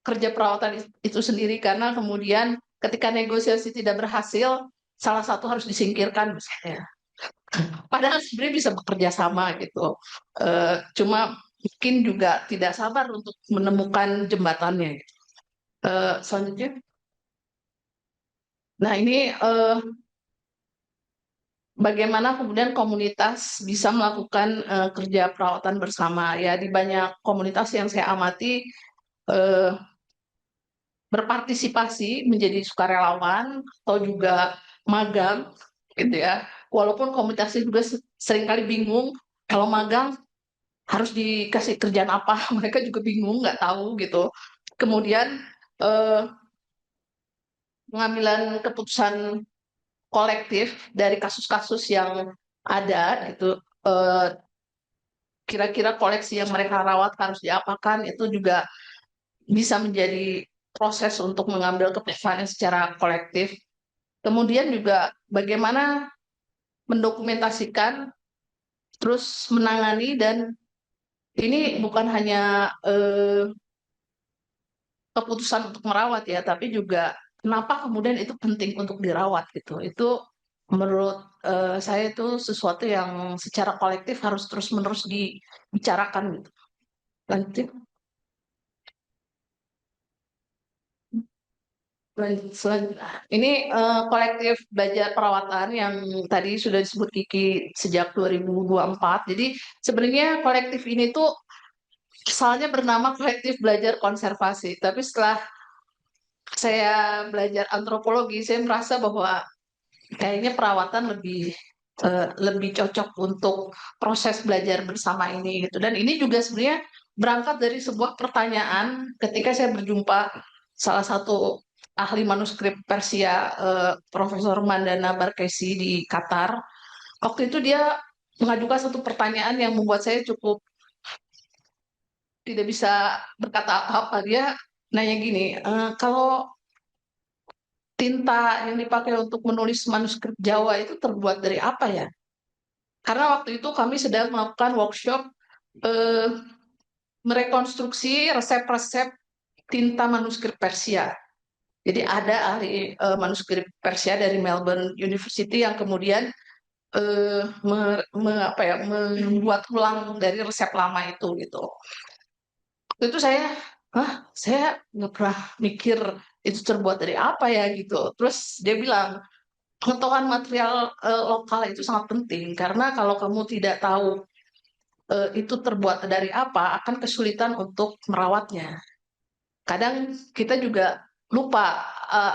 kerja perawatan itu sendiri, karena kemudian ketika negosiasi tidak berhasil, salah satu harus disingkirkan misalnya. Padahal sebenarnya bisa bekerja sama gitu. Cuma mungkin juga tidak sabar untuk menemukan jembatannya. Selanjutnya. Nah, ini bagaimana kemudian komunitas bisa melakukan kerja perawatan bersama. Ya, di banyak komunitas yang saya amati, berpartisipasi menjadi sukarelawan atau juga magang gitu ya. Walaupun komunitasnya juga seringkali bingung kalau magang harus dikasih kerjaan apa, mereka juga bingung, nggak tahu gitu. Kemudian eh, pengambilan keputusan kolektif dari kasus-kasus yang ada gitu, eh, kira-kira koleksi yang mereka rawat harus diapakan, itu juga bisa menjadi proses untuk mengambil keputusan secara kolektif. Kemudian juga bagaimana mendokumentasikan, terus menangani, dan ini bukan hanya keputusan untuk merawat ya, tapi juga kenapa kemudian itu penting untuk dirawat gitu. Itu menurut saya itu sesuatu yang secara kolektif harus terus-menerus dibicarakan gitu. Lanjut. Ini kolektif belajar perawatan yang tadi sudah disebut Kiki sejak 2024. Jadi sebenarnya kolektif ini tuh asalnya bernama kolektif belajar konservasi. Tapi setelah saya belajar antropologi, saya merasa bahwa kayaknya perawatan lebih cocok untuk proses belajar bersama ini gitu. Dan ini juga sebenarnya berangkat dari sebuah pertanyaan ketika saya berjumpa salah satu ahli manuskrip Persia, Profesor Mandana Barkesi di Qatar. Waktu itu dia mengajukan satu pertanyaan yang membuat saya cukup tidak bisa berkata apa-apa. Dia nanya gini, kalau tinta yang dipakai untuk menulis manuskrip Jawa itu terbuat dari apa ya? Karena waktu itu kami sedang melakukan workshop eh, merekonstruksi resep-resep tinta manuskrip Persia. Jadi ada ahli manuskrip Persia dari Melbourne University yang kemudian membuat ulang dari resep lama itu gitu. Waktu itu saya nggak pernah mikir itu terbuat dari apa ya gitu. Terus dia bilang, pengetahuan material lokal itu sangat penting, karena kalau kamu tidak tahu itu terbuat dari apa, akan kesulitan untuk merawatnya. Kadang kita juga lupa,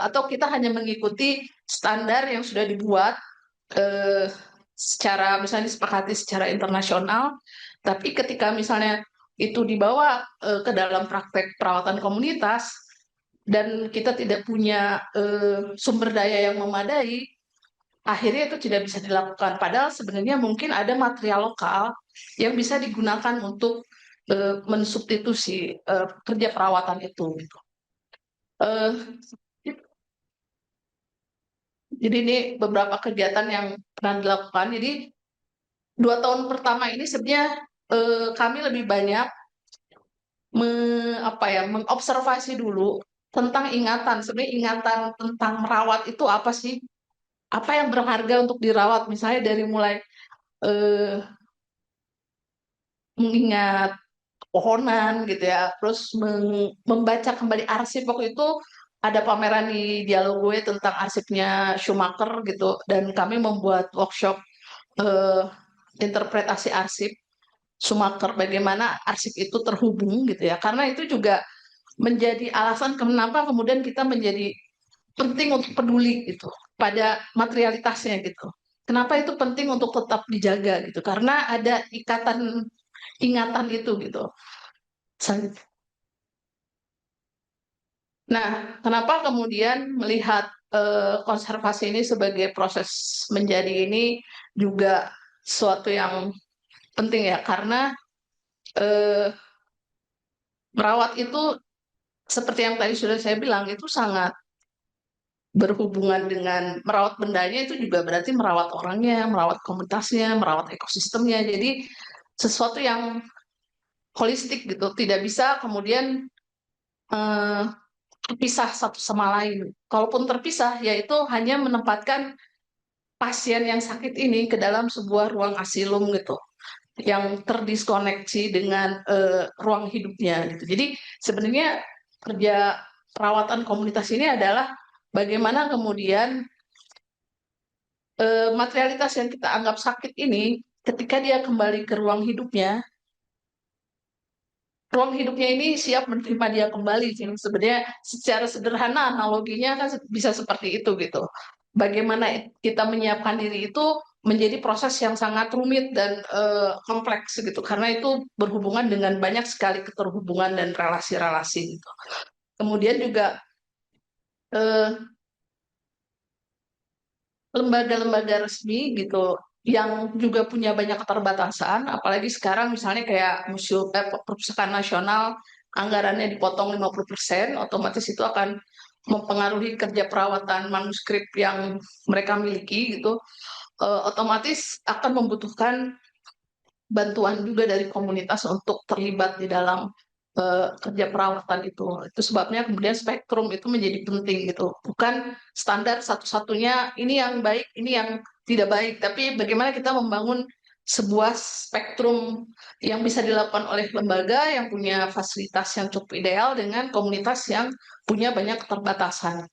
atau kita hanya mengikuti standar yang sudah dibuat eh, secara misalnya disepakati secara internasional, tapi ketika misalnya itu dibawa ke dalam praktek perawatan komunitas dan kita tidak punya sumber daya yang memadai, akhirnya itu tidak bisa dilakukan. Padahal sebenarnya mungkin ada material lokal yang bisa digunakan untuk mensubstitusi kerja perawatan itu. Gitu. Eh, jadi ini beberapa kegiatan yang pernah dilakukan. Jadi 2 tahun pertama ini sebenarnya kami lebih banyak mengobservasi dulu tentang ingatan. Sebenarnya ingatan tentang merawat itu apa sih? Apa yang berharga untuk dirawat? Misalnya dari mulai eh, mengingat pohonan gitu ya, terus membaca kembali arsip. Waktu itu ada pameran di Dialogue tentang arsipnya Schumacher gitu, dan kami membuat workshop eh, interpretasi arsip Schumacher, bagaimana arsip itu terhubung gitu ya, karena itu juga menjadi alasan kenapa kemudian kita menjadi penting untuk peduli gitu pada materialitasnya gitu. Kenapa itu penting untuk tetap dijaga gitu? Karena ada ikatan ingatan itu gitu. Nah, kenapa kemudian melihat konservasi ini sebagai proses menjadi ini juga suatu yang penting ya? Karena eh, merawat itu seperti yang tadi sudah saya bilang itu sangat berhubungan dengan merawat bendanya itu juga berarti merawat orangnya, merawat komunitasnya, merawat ekosistemnya. Jadi sesuatu yang holistik gitu, tidak bisa kemudian eh, terpisah satu sama lain. Kalaupun terpisah, yaitu hanya menempatkan pasien yang sakit ini ke dalam sebuah ruang asilum gitu, yang terdiskoneksi dengan ruang hidupnya gitu. Jadi sebenarnya kerja perawatan komunitas ini adalah bagaimana kemudian materialitas yang kita anggap sakit ini, ketika dia kembali ke ruang hidupnya ini siap menerima dia kembali. Jadi sebenarnya secara sederhana analoginya kan bisa seperti itu gitu. Bagaimana kita menyiapkan diri itu menjadi proses yang sangat rumit dan kompleks gitu, karena itu berhubungan dengan banyak sekali keterhubungan dan relasi-relasi gitu. Kemudian juga eh, lembaga-lembaga resmi gitu yang juga punya banyak keterbatasan, apalagi sekarang misalnya kayak museum perpustakaan nasional anggarannya dipotong 50%, otomatis itu akan mempengaruhi kerja perawatan manuskrip yang mereka miliki gitu. Otomatis akan membutuhkan bantuan juga dari komunitas untuk terlibat di dalam kerja perawatan itu. Itu sebabnya kemudian spektrum itu menjadi penting gitu. Bukan standar satu-satunya ini yang baik, ini yang tidak baik, tapi bagaimana kita membangun sebuah spektrum yang bisa dilakukan oleh lembaga yang punya fasilitas yang cukup ideal dengan komunitas yang punya banyak keterbatasan.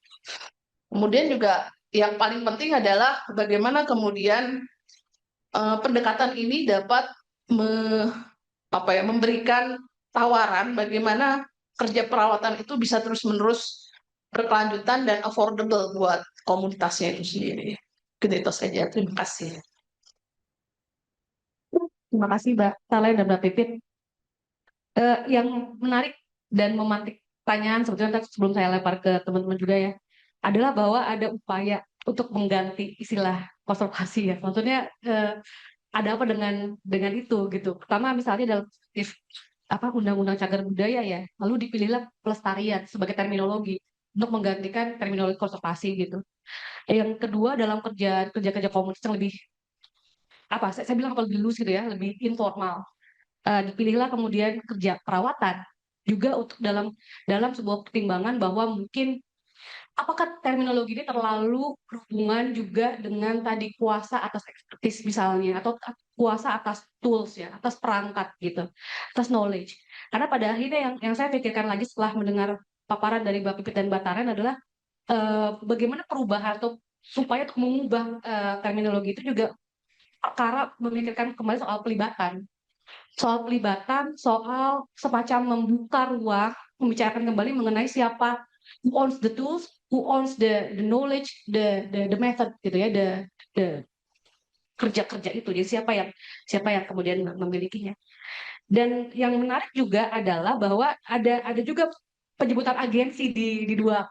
Kemudian juga yang paling penting adalah bagaimana kemudian pendekatan ini dapat memberikan tawaran bagaimana kerja perawatan itu bisa terus-menerus berkelanjutan dan affordable buat komunitasnya itu sendiri. Gitu saja. Terima kasih. Terima kasih Mbak Saleh dan Mbak Pipit. Yang menarik dan memantik pertanyaan sebetulnya sebelum saya lempar ke teman-teman juga ya, adalah bahwa ada upaya untuk mengganti istilah konservasi ya. Maksudnya ada apa dengan itu gitu. Pertama misalnya dalam Undang-Undang Cagar Budaya ya, lalu dipilihlah pelestarian sebagai terminologi untuk menggantikan terminologi konservasi gitu. Yang kedua dalam kerja komunitas yang lebih saya bilang apa lebih loose gitu ya, lebih informal. Dipilihlah kemudian kerja perawatan juga untuk dalam dalam sebuah pertimbangan bahwa mungkin apakah terminologi ini terlalu berhubungan juga dengan tadi kuasa atas expertise misalnya atau kuasa atas tools ya, atas perangkat gitu, atas knowledge. Karena pada akhirnya yang saya pikirkan lagi setelah mendengar paparan dari Mbak Pipit dan Mbak Taren adalah bagaimana perubahan atau supaya untuk mengubah terminologi itu juga perkara memikirkan kembali soal semacam membuka ruang, membicarakan kembali mengenai siapa who owns the tools, who owns the knowledge, the method gitu ya, the kerja-kerja itu. Jadi siapa yang kemudian memilikinya. Dan yang menarik juga adalah bahwa ada juga penyebutan agensi di dua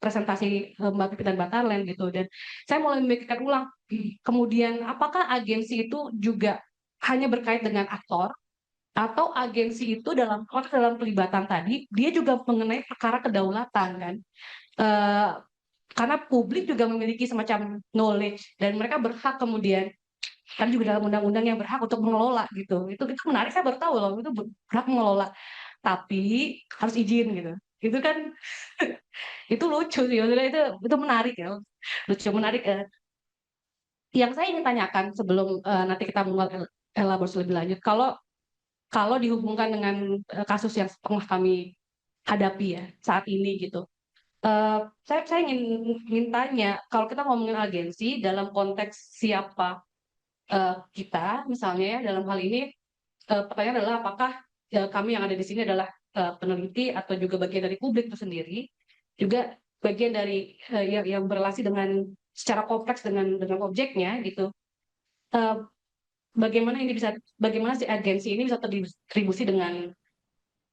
presentasi Mbak Pipit dan Mbak Tarlen gitu. Dan saya mulai memikirkan ulang, kemudian apakah agensi itu juga hanya berkait dengan aktor atau agensi itu dalam konteks dalam pelibatan tadi dia juga mengenai perkara kedaulatan kan. Eh, karena publik juga memiliki semacam knowledge dan mereka berhak kemudian kan juga dalam undang-undang yang berhak untuk mengelola gitu. Itu menarik, saya baru tahu loh itu berhak mengelola, tapi harus izin gitu. Itu kan itu lucu sih, maksudnya itu menarik ya, lucu menarik. Yang saya ingin tanyakan sebelum nanti kita elaborasi lebih lanjut, kalau kalau dihubungkan dengan kasus yang pernah kami hadapi ya saat ini gitu. Eh, saya ingin tanya, kalau kita ngomongin agensi dalam konteks siapa kita, misalnya ya dalam hal ini pertanyaan adalah apakah kami yang ada di sini adalah peneliti atau juga bagian dari publik itu sendiri, juga bagian dari yang berrelasi dengan secara kompleks dengan objeknya gitu. Eh, bagaimana si agensi ini bisa terdistribusi dengan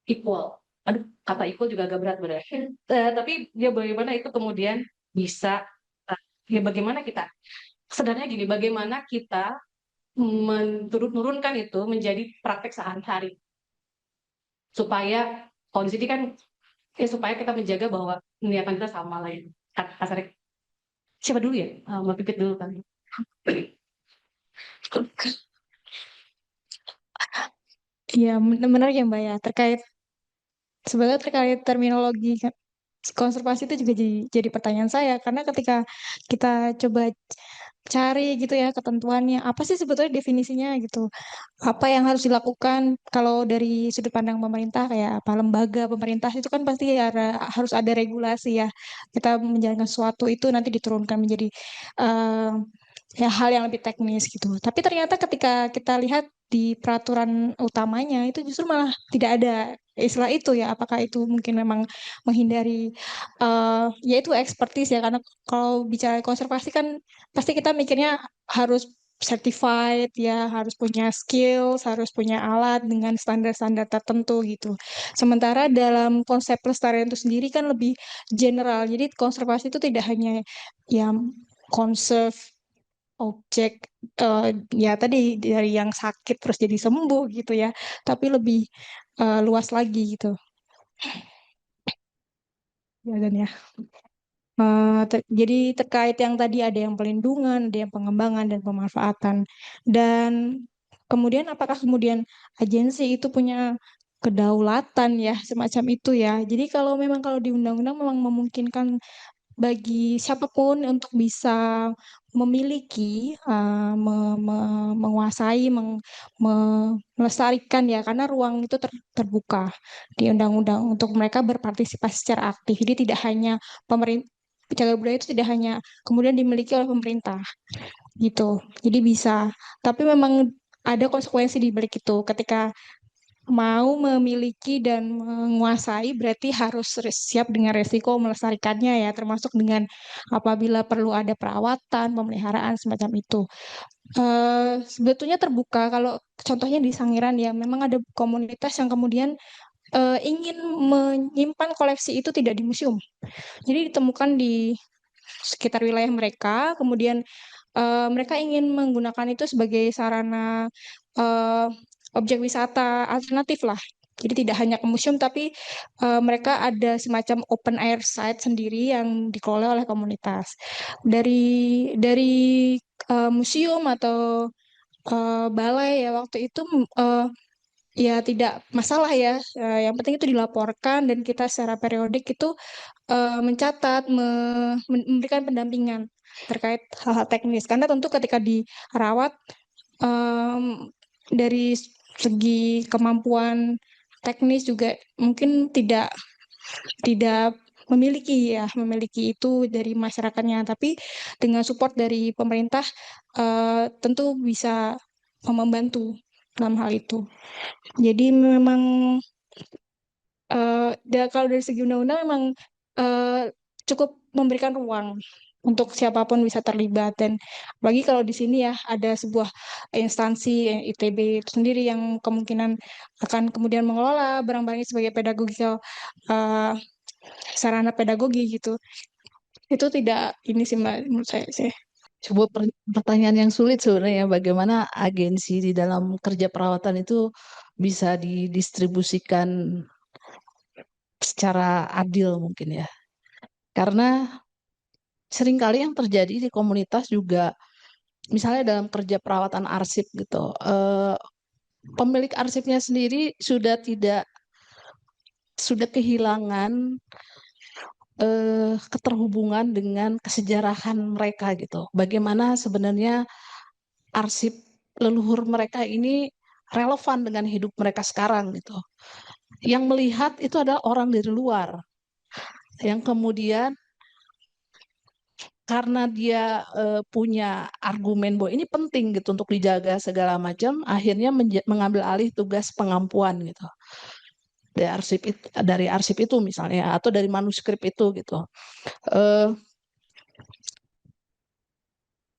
equal. Aduh, kata equal juga agak berat benar. Tapi ya bagaimana itu kemudian bisa ya bagaimana kita sebenarnya gini, bagaimana kita menurunkan itu menjadi praktek sehari-hari supaya kalau di sini kan ya supaya kita menjaga bahwa niatan kita sama lah ya. Kasarnya siapa dulu ya? Mbak Pipit dulu kan. Iya, benar ya Mbak ya. Sebenarnya terkait terminologi konservasi itu juga jadi pertanyaan saya karena ketika kita coba cari gitu ya ketentuannya apa sih sebetulnya definisinya gitu, apa yang harus dilakukan kalau dari sudut pandang pemerintah kayak apa lembaga pemerintah itu kan pasti harus ada regulasi ya, kita menjalankan sesuatu itu nanti diturunkan menjadi eh, ya hal yang lebih teknis gitu. Tapi ternyata ketika kita lihat di peraturan utamanya itu justru malah tidak ada istilah itu ya. Apakah itu mungkin memang menghindari yaitu expertise ya karena kalau bicara konservasi kan pasti kita mikirnya harus certified ya, harus punya skills, harus punya alat dengan standar-standar tertentu gitu. Sementara dalam konsep pelestarian itu sendiri kan lebih general. Jadi konservasi itu tidak hanya yang conserve objek ya tadi dari yang sakit terus jadi sembuh gitu ya, tapi lebih luas lagi gitu ya dan ya. Jadi terkait yang tadi ada yang pelindungan, ada yang pengembangan dan pemanfaatan. Dan kemudian apakah kemudian agensi itu punya kedaulatan ya semacam itu ya. Jadi kalau di undang-undang memang memungkinkan bagi siapapun untuk bisa memiliki, menguasai, melestarikan ya, karena ruang itu terbuka di undang-undang untuk mereka berpartisipasi secara aktif. Jadi tidak hanya pemerintah, cagar budaya itu tidak hanya kemudian dimiliki oleh pemerintah gitu. Jadi bisa, tapi memang ada konsekuensi di balik itu. Ketika mau memiliki dan menguasai berarti harus siap dengan resiko melestarikannya ya, termasuk dengan apabila perlu ada perawatan, pemeliharaan semacam itu. Sebetulnya terbuka kalau contohnya di Sangiran ya, memang ada komunitas yang kemudian ingin menyimpan koleksi itu tidak di museum. Jadi ditemukan di sekitar wilayah mereka, kemudian mereka ingin menggunakan itu sebagai sarana eh, objek wisata alternatif lah. Jadi tidak hanya ke museum, tapi mereka ada semacam open air site sendiri yang dikelola oleh komunitas. Dari museum atau balai ya waktu itu eh, ya tidak masalah ya. Yang penting itu dilaporkan dan kita secara periodik itu mencatat, memberikan pendampingan terkait hal-hal teknis. Karena tentu ketika dirawat dari segi kemampuan teknis juga mungkin tidak tidak memiliki itu dari masyarakatnya. Tapi dengan support dari pemerintah tentu bisa membantu dalam hal itu. Jadi memang kalau dari segi undang-undang memang eh, cukup memberikan ruang untuk siapapun bisa terlibat dan bagi kalau di sini ya ada sebuah instansi ITB itu sendiri yang kemungkinan akan kemudian mengelola barang-barang ini sebagai eh, sarana pedagogi gitu. Itu tidak ini sih Mbak menurut saya sih. Sebuah pertanyaan yang sulit sebenarnya, bagaimana agensi di dalam kerja perawatan itu bisa didistribusikan secara adil mungkin ya. Karena seringkali yang terjadi di komunitas juga, misalnya dalam kerja perawatan arsip gitu, pemilik arsipnya sendiri sudah kehilangan keterhubungan dengan kesejarahan mereka gitu. Bagaimana sebenarnya arsip leluhur mereka ini relevan dengan hidup mereka sekarang gitu. Yang melihat itu adalah orang dari luar, yang kemudian karena dia punya argumen bahwa ini penting gitu untuk dijaga segala macam, akhirnya mengambil alih tugas pengampuan gitu. dari arsip itu misalnya, atau dari manuskrip itu gitu. Eh,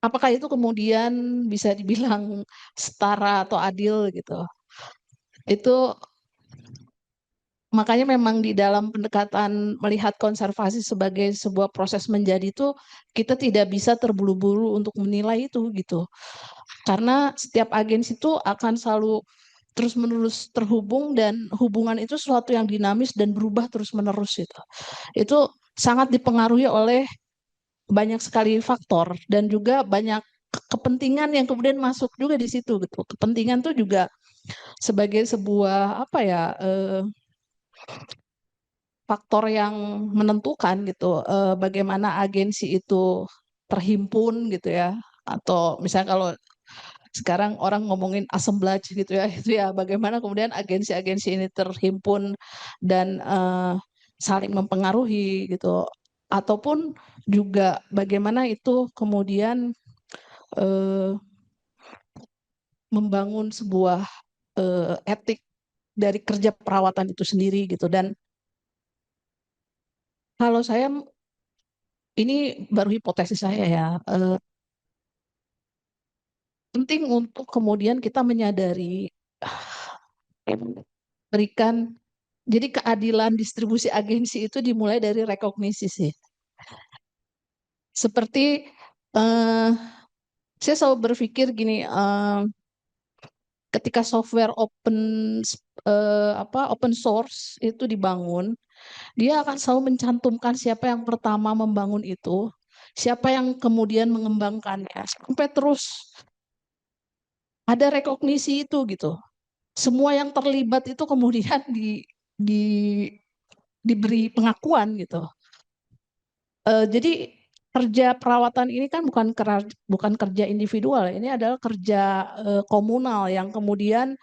apakah itu kemudian bisa dibilang setara atau adil gitu? Itu makanya memang di dalam pendekatan melihat konservasi sebagai sebuah proses menjadi itu kita tidak bisa terburu-buru untuk menilai itu gitu. Karena setiap agensi itu akan selalu terus-menerus terhubung dan hubungan itu sesuatu yang dinamis dan berubah terus-menerus itu. Itu sangat dipengaruhi oleh banyak sekali faktor dan juga banyak kepentingan yang kemudian masuk juga di situ gitu. Kepentingan tuh juga sebagai sebuah apa ya faktor yang menentukan gitu bagaimana agensi itu terhimpun gitu ya, atau misalnya kalau sekarang orang ngomongin assemblage gitu ya itu ya bagaimana kemudian agensi-agensi ini terhimpun dan saling mempengaruhi gitu, ataupun juga bagaimana itu kemudian eh, membangun sebuah etik dari kerja perawatan itu sendiri gitu. Dan kalau saya ini baru hipotesis saya ya, penting untuk kemudian kita menyadari berikan jadi keadilan distribusi agensi itu dimulai dari rekognisi sih. Seperti saya selalu berpikir gini, ketika software open source itu dibangun, dia akan selalu mencantumkan siapa yang pertama membangun itu, siapa yang kemudian mengembangkannya, sampai terus ada rekognisi itu gitu. Semua yang terlibat itu kemudian di, diberi pengakuan gitu. Jadi kerja perawatan ini kan bukan kerja individual, ini adalah kerja komunal yang kemudian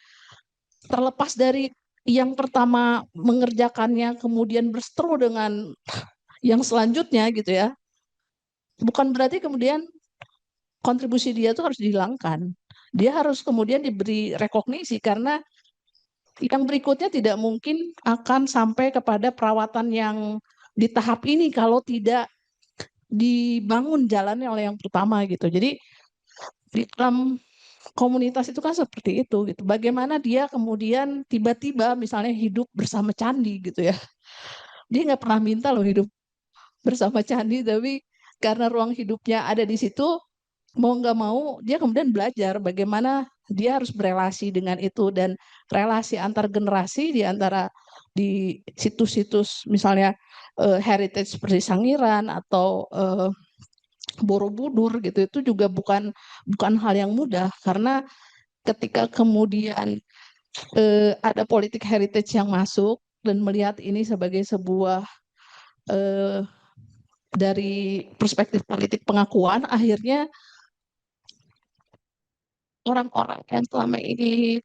terlepas dari yang pertama mengerjakannya kemudian berseteru dengan yang selanjutnya gitu ya. Bukan berarti kemudian kontribusi dia itu harus dihilangkan. Dia harus kemudian diberi rekognisi karena yang berikutnya tidak mungkin akan sampai kepada perawatan yang di tahap ini kalau tidak dibangun jalannya oleh yang pertama gitu. Jadi di dalam komunitas itu kan seperti itu gitu. Bagaimana dia kemudian tiba-tiba misalnya hidup bersama candi gitu ya. Dia nggak pernah minta loh hidup bersama candi, tapi karena ruang hidupnya ada di situ, mau nggak mau dia kemudian belajar bagaimana dia harus berelasi dengan itu, dan relasi antar generasi di antara di situs-situs misalnya heritage seperti Sangiran atau Borobudur gitu itu juga bukan hal yang mudah, karena ketika kemudian ada politik heritage yang masuk dan melihat ini sebagai sebuah eh, dari perspektif politik pengakuan, akhirnya orang-orang yang selama ini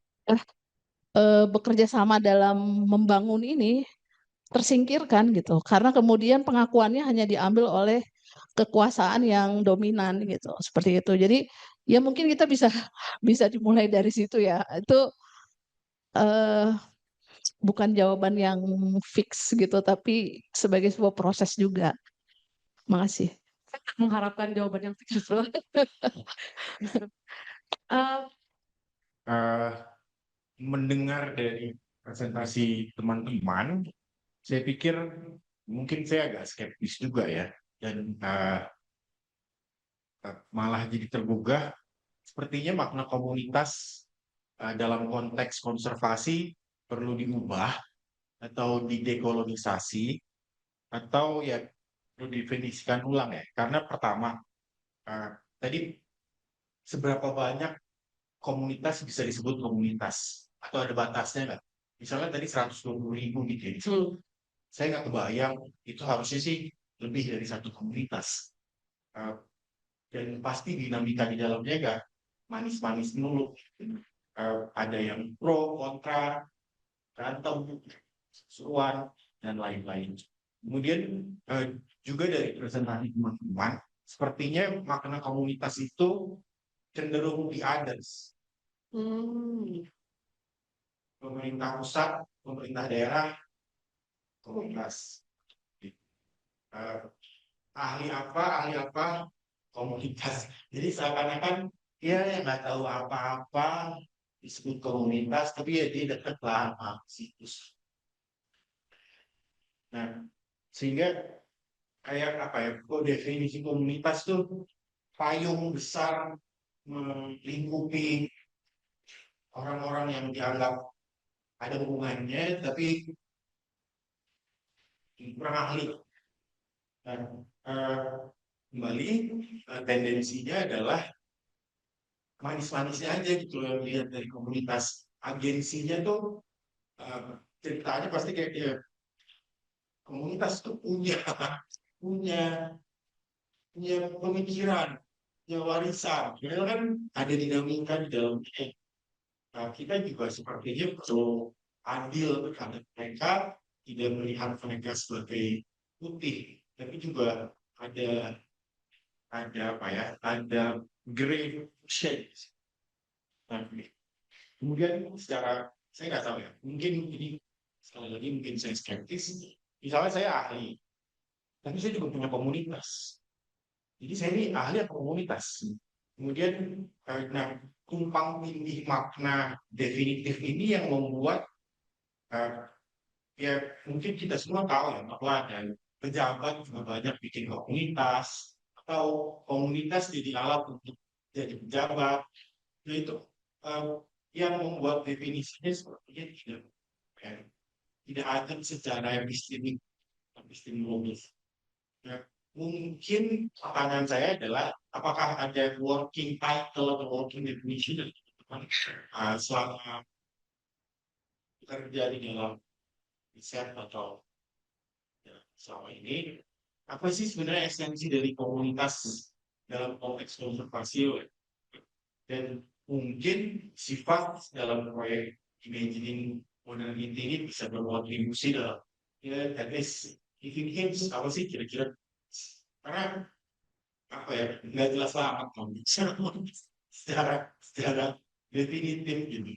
bekerja sama dalam membangun ini tersingkirkan gitu, karena kemudian pengakuannya hanya diambil oleh kekuasaan yang dominan gitu, seperti itu. Jadi ya mungkin kita bisa bisa dimulai dari situ ya. Itu eh, bukan jawaban yang fix gitu, tapi sebagai sebuah proses juga. Makasih. Mengharapkan jawaban yang fix justru. Eh, Eh, mendengar dari presentasi teman-teman, saya pikir mungkin saya agak skeptis juga ya, dan malah jadi tergugah. Sepertinya makna komunitas dalam konteks konservasi perlu diubah atau didekolonisasi atau ya perlu didefinisikan ulang ya. Karena pertama, tadi seberapa banyak komunitas bisa disebut komunitas atau ada batasnya nggak? Misalnya tadi 120.000 gitu ya. Saya nggak kebayang itu harusnya sih lebih dari satu komunitas. Dan pasti dinamika di dalamnya nggak manis-manis dulu. Ada yang pro, kontra, berantem, seruan, dan lain-lain. Kemudian juga dari presentasi teman-teman, sepertinya makna komunitas itu cenderung di others. pemerintah pusat, pemerintah daerah, komunitas. Eh, ahli apa, komunitas. Jadi seakan-akan dia nggak tahu apa-apa disebut komunitas, tapi ya dia dekat lah sama situs. Nah, sehingga kayak apa ya, kok definisi komunitas tuh payung besar melingkupi orang-orang yang dianggap ada hubungannya, tapi kurang ahli. Dan kembali tendensinya adalah manis-manisnya aja gitu loh, lihat dari komunitas. Agensinya tuh ceritanya pasti kayak dia komunitas tuh punya punya pemikiran, punya warisan. Padahal kan ada dinamika di dalamnya. Nah, kita juga sepertinya perlu adil terhadap mereka, tidak melihat mereka sebagai putih, tapi juga ada apa ya, ada gray shades. Nah, kemudian secara saya nggak tahu ya, mungkin ini sekali lagi mungkin saya skeptis. Misalnya saya ahli, tapi saya juga punya komunitas. Jadi saya ini ahli atau komunitas. Kemudian karena tumpang tindih makna definitif ini yang membuat ya mungkin kita semua tahu ya bahwa ada pejabat juga banyak bikin komunitas atau komunitas jadi alat untuk jadi pejabat. Nah, itu eh, yang membuat definisinya sepertinya ya, tidak ada secara epistemologis. Ya, mungkin pertanyaan saya adalah apakah ada working title atau working definition dari teman-teman selama bekerja di dalam riset atau ya, selama ini apa sih sebenarnya esensi dari komunitas dalam konteks konservasi dan mungkin sifat dalam proyek imagining modernity ini bisa berkontribusi dalam ya at least giving hints apa sih kira-kira karena apa ya nggak jelas banget kan secara definitif gitu.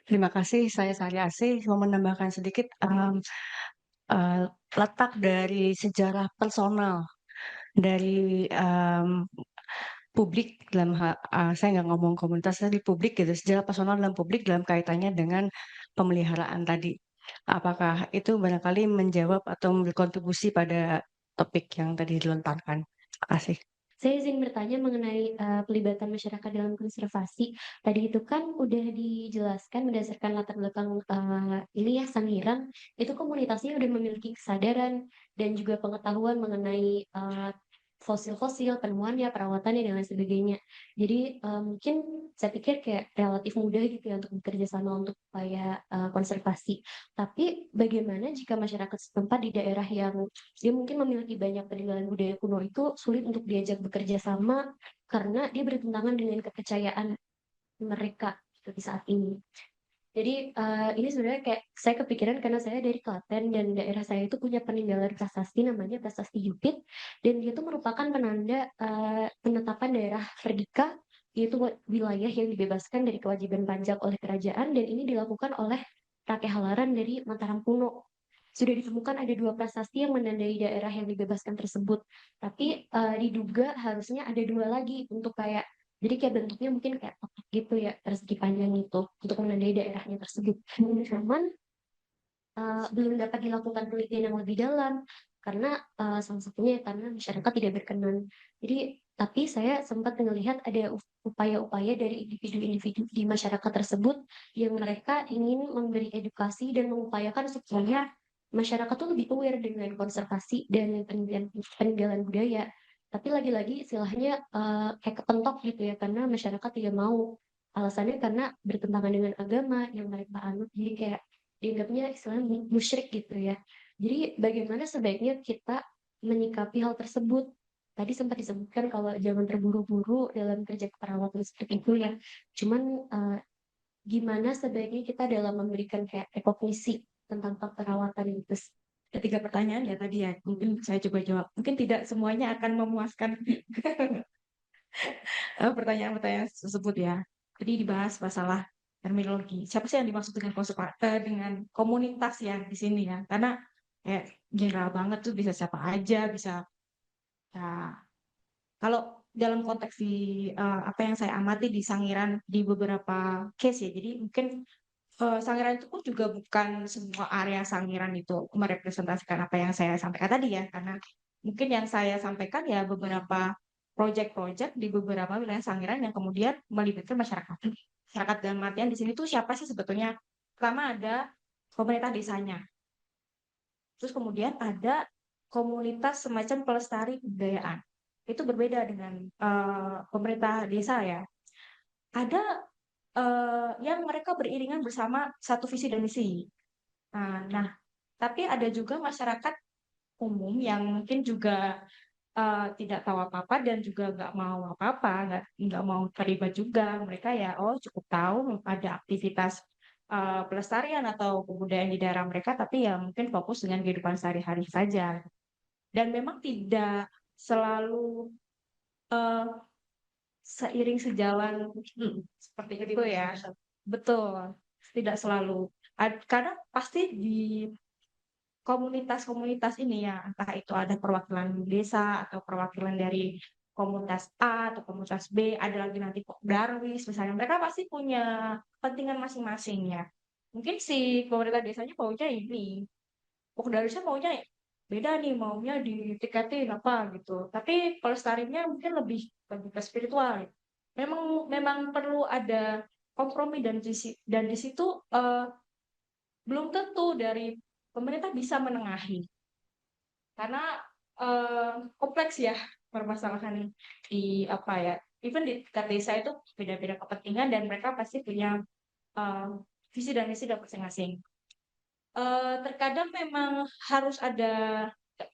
Terima kasih, saya Sari Asih mau menambahkan sedikit eh, letak dari sejarah personal dari publik saya nggak ngomong komunitas tadi publik gitu, sejarah personal dalam publik dalam kaitannya dengan pemeliharaan tadi. Apakah itu barangkali menjawab atau berkontribusi pada topik yang tadi dilontarkan? Terima kasih. Saya izin bertanya mengenai pelibatan masyarakat dalam konservasi. Tadi itu kan udah dijelaskan berdasarkan latar belakang ini ya Sangiran, itu komunitasnya udah memiliki kesadaran dan juga pengetahuan mengenai fosil-fosil, penemuannya, perawatannya dan lain sebagainya. Jadi mungkin saya pikir kayak relatif mudah gitu ya untuk bekerja sama untuk upaya konservasi. Tapi bagaimana jika masyarakat setempat di daerah yang dia mungkin memiliki banyak peninggalan budaya kuno itu sulit untuk diajak bekerja sama karena dia bertentangan dengan kepercayaan mereka gitu di saat ini. Jadi ini sebenarnya kayak saya kepikiran karena saya dari Klaten dan daerah saya itu punya peninggalan prasasti namanya Prasasti Yupit dan dia itu merupakan penanda penetapan daerah Merdeka yaitu wilayah yang dibebaskan dari kewajiban pajak oleh kerajaan dan ini dilakukan oleh Rakyat Halaran dari Mataram kuno. Sudah ditemukan ada 2 prasasti yang menandai daerah yang dibebaskan tersebut. Tapi diduga harusnya ada 2 lagi untuk kayak jadi kayak bentuknya mungkin kayak kotak gitu ya, persegi panjang itu untuk menandai daerahnya tersebut. Cuman belum dapat dilakukan penelitian yang lebih dalam karena salah satunya karena masyarakat tidak berkenan. Jadi tapi saya sempat melihat ada upaya-upaya dari individu-individu di masyarakat tersebut yang mereka ingin memberi edukasi dan mengupayakan supaya masyarakat tuh lebih aware dengan konservasi dan peninggalan budaya. Tapi lagi-lagi istilahnya kayak kepentok gitu ya karena masyarakat tidak mau. Alasannya karena bertentangan dengan agama yang mereka anut. Jadi kayak dianggapnya istilahnya musyrik gitu ya. Jadi bagaimana sebaiknya kita menyikapi hal tersebut? Tadi sempat disebutkan kalau jangan terburu-buru dalam kerja keperawatan seperti itu ya. Cuman gimana sebaiknya kita dalam memberikan kayak rekognisi tentang perawatan itu? Ada 3 pertanyaan ya tadi ya. Mungkin saya coba jawab. Mungkin tidak semuanya akan memuaskan pertanyaan-pertanyaan tersebut ya. Jadi dibahas masalah terminologi. Siapa sih yang dimaksud dengan dengan komunitas ya di sini ya? Karena kayak general banget tuh, bisa siapa aja, bisa ya. Kalau dalam konteks apa yang saya amati di Sangiran di beberapa case ya, jadi mungkin Sangiran itu pun juga bukan semua area Sangiran itu merepresentasikan apa yang saya sampaikan tadi ya, karena mungkin yang saya sampaikan ya beberapa proyek-proyek di beberapa wilayah Sangiran yang kemudian melibatkan masyarakat. Masyarakat dalam artian di sini tuh siapa sih sebetulnya? Pertama ada pemerintah desanya, terus kemudian ada komunitas semacam pelestari kebudayaan. Itu berbeda dengan pemerintah desa ya. Ada yang mereka beriringan bersama satu visi dan misi. Nah, tapi ada juga masyarakat umum yang mungkin juga tidak tahu apa-apa dan juga nggak mau apa-apa, nggak mau terlibat juga. Mereka ya, oh cukup tahu ada aktivitas pelestarian atau kebudayaan di daerah mereka, tapi ya mungkin fokus dengan kehidupan sehari-hari saja. Dan memang tidak selalu eh, seiring sejalan seperti itu ya. Betul, tidak selalu. Karena pasti di komunitas-komunitas ini ya, entah itu ada perwakilan desa atau perwakilan dari komunitas A atau komunitas B, ada lagi nanti Darwis misalnya, mereka pasti punya kepentingan masing-masing ya. Mungkin si pemerintah desanya maunya ini, Darwisnya maunya beda nih, maunya ditiketin apa gitu. Tapi pelestariannya mungkin lebih ke spiritual. Memang perlu ada kompromi dan di situ belum tentu dari pemerintah bisa menengahi karena kompleks ya permasalahan di apa ya, even di tingkat desa itu beda-beda kepentingan dan mereka pasti punya eh, visi dan misi dan masing-masing. Terkadang memang harus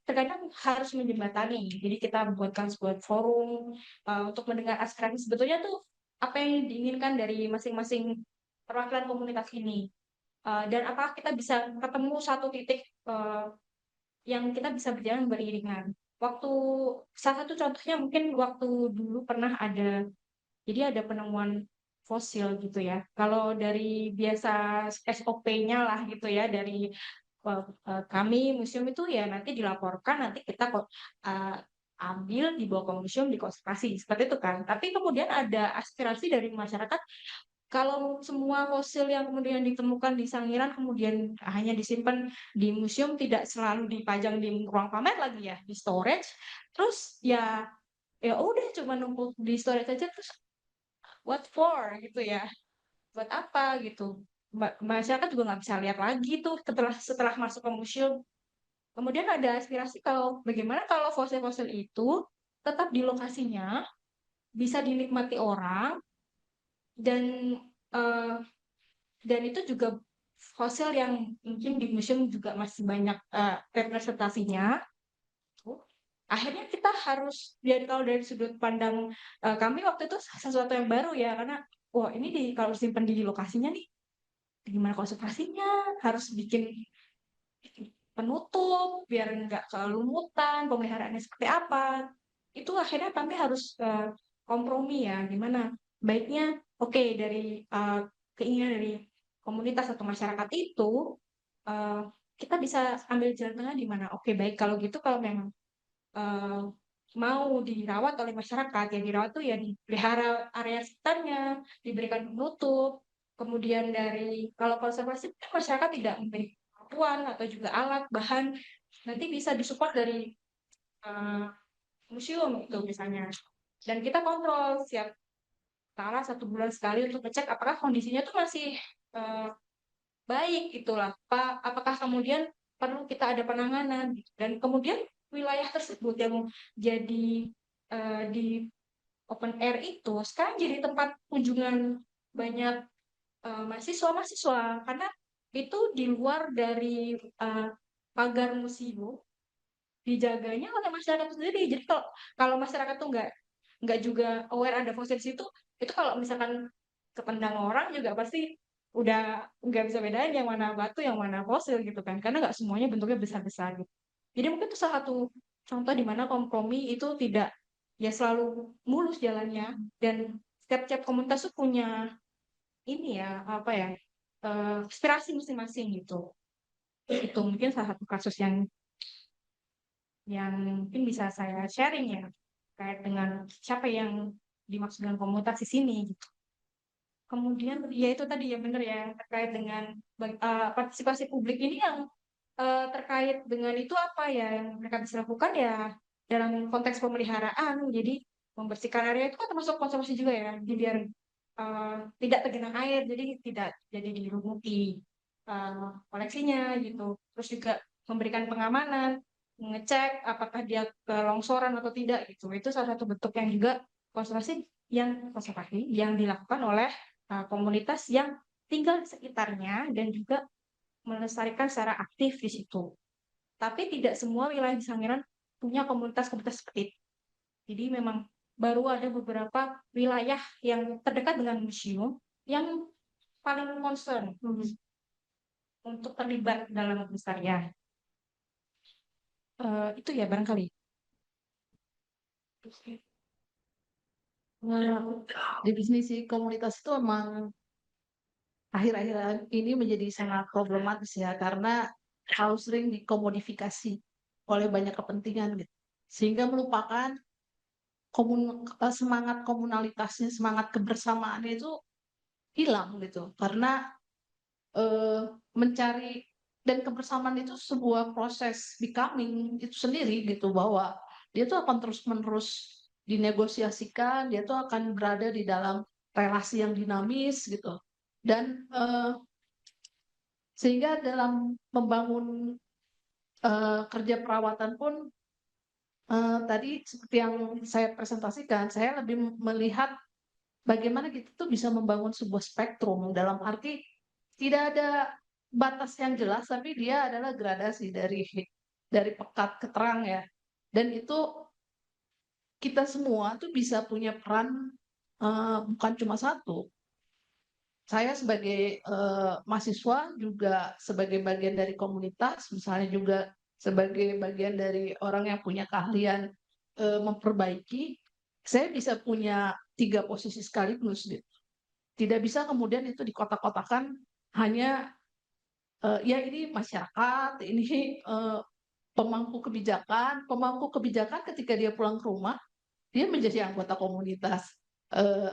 terkadang harus menjembatani. Jadi kita membuatkan sebuah forum untuk mendengar aspirasi sebetulnya tuh apa yang diinginkan dari masing-masing perwakilan komunitas ini. Dan apakah kita bisa ketemu satu titik yang kita bisa berjalan beriringan. Salah satu contohnya mungkin waktu dulu pernah jadi ada penemuan fosil gitu ya. Kalau dari biasa SOP-nya lah gitu ya, dari kami museum itu ya nanti dilaporkan, nanti kita kok ambil dibawa ke museum dikonservasi seperti itu kan. Tapi kemudian ada aspirasi dari masyarakat, kalau semua fosil yang kemudian ditemukan di Sangiran kemudian hanya disimpan di museum, tidak selalu dipajang di ruang pamer lagi ya, di storage, terus ya udah cuma numpuk di storage aja, terus what for gitu ya, buat apa gitu. Masyarakat juga nggak bisa lihat lagi tuh setelah masuk ke museum. Kemudian ada aspirasi kalau bagaimana kalau fosil-fosil itu tetap di lokasinya, bisa dinikmati orang, dan eh, dan itu juga fosil yang mungkin di museum juga masih banyak representasinya. Akhirnya kita harus, jadi kalau dari sudut pandang kami waktu itu sesuatu yang baru ya, karena wah ini kalau simpan di lokasinya nih, gimana konservasinya, harus bikin penutup biar nggak kelumutan, pemeliharaannya seperti apa. Itu akhirnya kami harus kompromi ya, gimana baiknya, oke, dari keinginan dari komunitas atau masyarakat itu eh, kita bisa ambil jalan tengah di mana. Oke, baik kalau gitu, kalau memang eh, mau dirawat oleh masyarakat, ya dirawat tuh ya dipelihara area sekitarnya, diberikan penutup. Kemudian dari kalau konservasi kan masyarakat tidak memiliki kemampuan atau juga alat bahan, nanti bisa disupport dari eh, museum itu misalnya. Dan kita kontrol siap taruh 1 bulan sekali untuk ngecek apakah kondisinya tuh masih eh, baik itulah Pak. Apakah kemudian perlu kita ada penanganan dan kemudian wilayah tersebut yang jadi di open air itu sekarang jadi tempat kunjungan banyak mahasiswa-mahasiswa karena itu di luar dari pagar museum, dijaganya oleh masyarakat sendiri. Jadi kalau kalau masyarakat tuh nggak juga aware ada fosil di situ, itu kalau misalkan ketendang orang juga pasti udah nggak bisa bedain yang mana batu yang mana fosil gitu kan, karena nggak semuanya bentuknya besar-besar gitu. Jadi mungkin itu salah satu contoh di mana kompromi itu tidak ya selalu mulus jalannya, dan setiap komunitas tuh punya ini ya apa ya aspirasi masing-masing gitu. Itu mungkin salah satu kasus yang mungkin bisa saya sharing ya terkait dengan siapa yang dimaksud dengan komunitas di sini gitu. Kemudian ya itu tadi ya benar ya terkait dengan partisipasi publik ini yang terkait dengan itu apa ya yang mereka bisa lakukan ya dalam konteks pemeliharaan. Jadi membersihkan area itu kan termasuk konservasi juga ya. Jadi biar tidak tergenang air, jadi tidak jadi dirumuti koleksinya gitu. Terus juga memberikan pengamanan, mengecek apakah dia kelongsoran atau tidak gitu. Itu salah satu bentuk yang juga konservasi yang dilakukan oleh komunitas yang tinggal di sekitarnya dan juga melestarikan secara aktif di situ. Tapi tidak semua wilayah di Sangiran punya komunitas-komunitas seperti itu. Jadi memang baru ada beberapa wilayah yang terdekat dengan museum yang paling concern untuk terlibat dalam pelestarian. Itu ya barangkali. Definisi komunitas itu emang akhir-akhir ini menjadi sangat problematis ya karena harus sering dikomodifikasi oleh banyak kepentingan gitu. Sehingga melupakan semangat komunalitasnya, semangat kebersamaannya itu hilang gitu. Karena mencari dan kebersamaan itu sebuah proses becoming itu sendiri gitu bahwa dia tuh akan terus-menerus dinegosiasikan, dia tuh akan berada di dalam relasi yang dinamis gitu. Dan sehingga dalam membangun kerja perawatan pun tadi seperti yang saya presentasikan, saya lebih melihat bagaimana kita tuh bisa membangun sebuah spektrum dalam arti tidak ada batas yang jelas, tapi dia adalah gradasi dari pekat ke terang ya. Dan itu kita semua tuh bisa punya peran bukan cuma satu. Saya sebagai mahasiswa juga sebagai bagian dari komunitas, misalnya juga sebagai bagian dari orang yang punya keahlian memperbaiki, saya bisa punya 3 posisi sekaligus gitu. Tidak bisa kemudian itu dikotak-kotakan hanya ya ini masyarakat, ini pemangku kebijakan ketika dia pulang ke rumah, dia menjadi anggota komunitas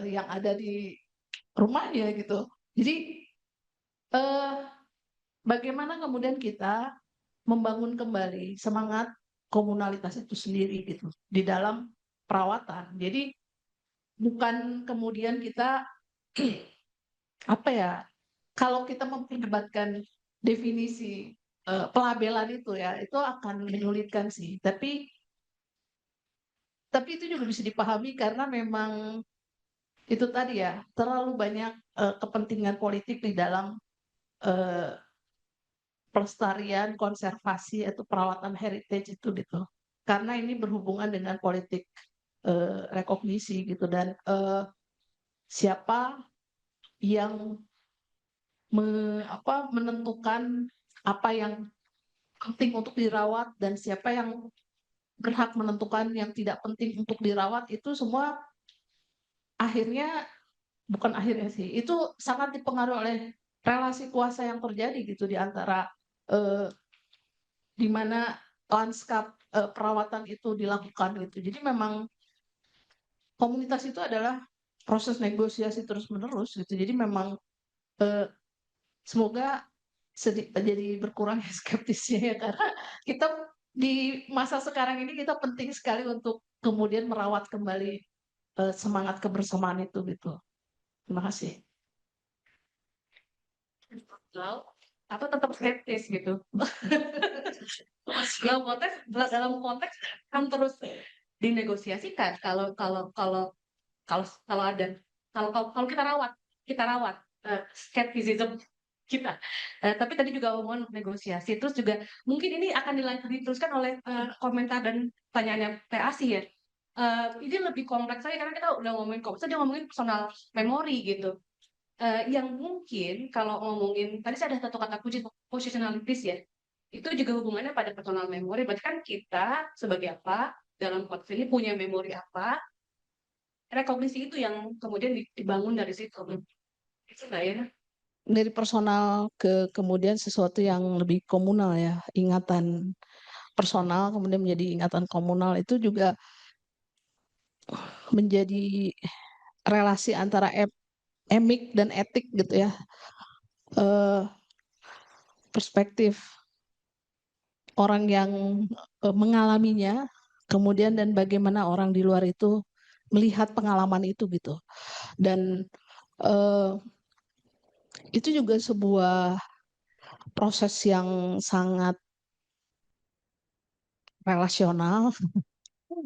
yang ada di rumahnya gitu. Jadi bagaimana kemudian kita membangun kembali semangat komunalitas itu sendiri gitu di dalam perawatan. Jadi bukan kemudian kita apa ya, kalau kita memperdebatkan definisi pelabelan itu ya, itu akan menyulitkan sih. Tapi itu juga bisa dipahami karena memang itu tadi ya, terlalu banyak kepentingan politik di dalam pelestarian, konservasi atau perawatan heritage itu gitu. Karena ini berhubungan dengan politik rekognisi gitu dan siapa yang menentukan apa yang penting untuk dirawat dan siapa yang berhak menentukan yang tidak penting untuk dirawat itu semua akhirnya bukan akhirnya sih itu sangat dipengaruhi oleh relasi kuasa yang terjadi gitu di antara di mana lanskap perawatan itu dilakukan gitu. Jadi memang komunitas itu adalah proses negosiasi terus-menerus gitu. Jadi memang semoga jadi berkurang skeptisnya ya karena kita di masa sekarang ini kita penting sekali untuk kemudian merawat kembali semangat kebersamaan itu gitu. Terima kasih. Atau tetap skeptis gitu. dalam konteks kan terus dinegosiasikan kalau ada kalau kita rawat skeptisism kita. Tapi tadi juga omongan negosiasi. Terus juga mungkin ini akan diteruskan oleh komentar dan pertanyaannya PASI ya. Ini lebih kompleks lagi karena kita udah ngomongin kompleks, dia ngomongin personal memory gitu. Yang mungkin kalau ngomongin tadi saya ada satu kata kunci positionalities ya. Itu juga hubungannya pada personal memory. Berarti kan kita sebagai apa dalam konteks ini punya memori apa, rekognisi itu yang kemudian dibangun dari situ. Itu nggak ya? Dari personal ke kemudian sesuatu yang lebih komunal ya, ingatan personal kemudian menjadi ingatan komunal, itu juga menjadi relasi antara emik dan etik gitu ya. Eh, Perspektif orang yang mengalaminya, kemudian dan bagaimana orang di luar itu melihat pengalaman itu gitu. Dan eh, itu juga sebuah proses yang sangat relasional,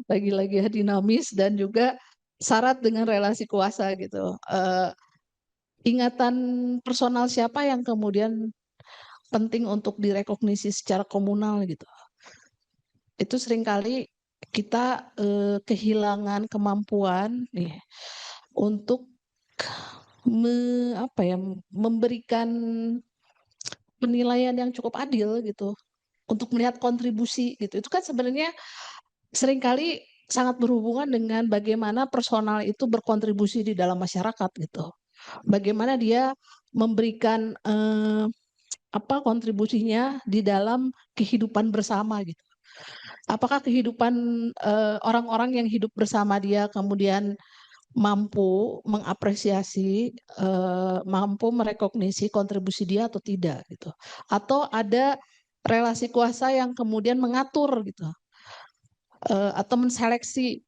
lagi-lagi ya, dinamis dan juga syarat dengan relasi kuasa gitu. Ingatan personal siapa yang kemudian penting untuk direkognisi secara komunal gitu. Itu seringkali kita kehilangan kemampuan nih untuk memberikan penilaian yang cukup adil gitu untuk melihat kontribusi gitu. Itu kan sebenarnya seringkali sangat berhubungan dengan bagaimana personal itu berkontribusi di dalam masyarakat gitu. Bagaimana dia memberikan kontribusinya di dalam kehidupan bersama gitu. Apakah kehidupan orang-orang yang hidup bersama dia kemudian mampu mengapresiasi, mampu merekognisi kontribusi dia atau tidak gitu. Atau ada relasi kuasa yang kemudian mengatur gitu, atau menseleksi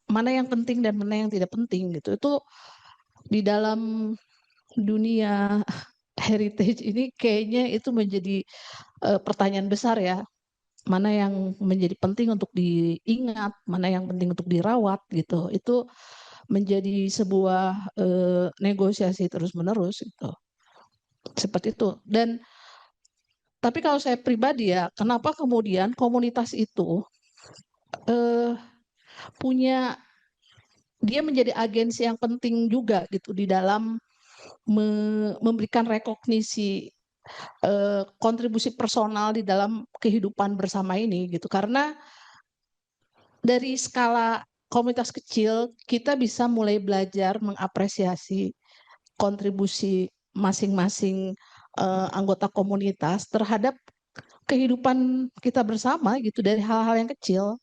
mana yang penting dan mana yang tidak penting gitu. Itu di dalam dunia heritage ini kayaknya itu menjadi pertanyaan besar ya. Mana yang menjadi penting untuk diingat, mana yang penting untuk dirawat gitu. Itu menjadi sebuah negosiasi terus-menerus gitu. Seperti itu. Dan tapi kalau saya pribadi ya, kenapa kemudian komunitas itu eh, punya dia menjadi agensi yang penting juga gitu di dalam memberikan rekognisi kontribusi personal di dalam kehidupan bersama ini gitu. Karena dari skala komunitas kecil kita bisa mulai belajar mengapresiasi kontribusi masing-masing anggota komunitas terhadap kehidupan kita bersama gitu dari hal-hal yang kecil.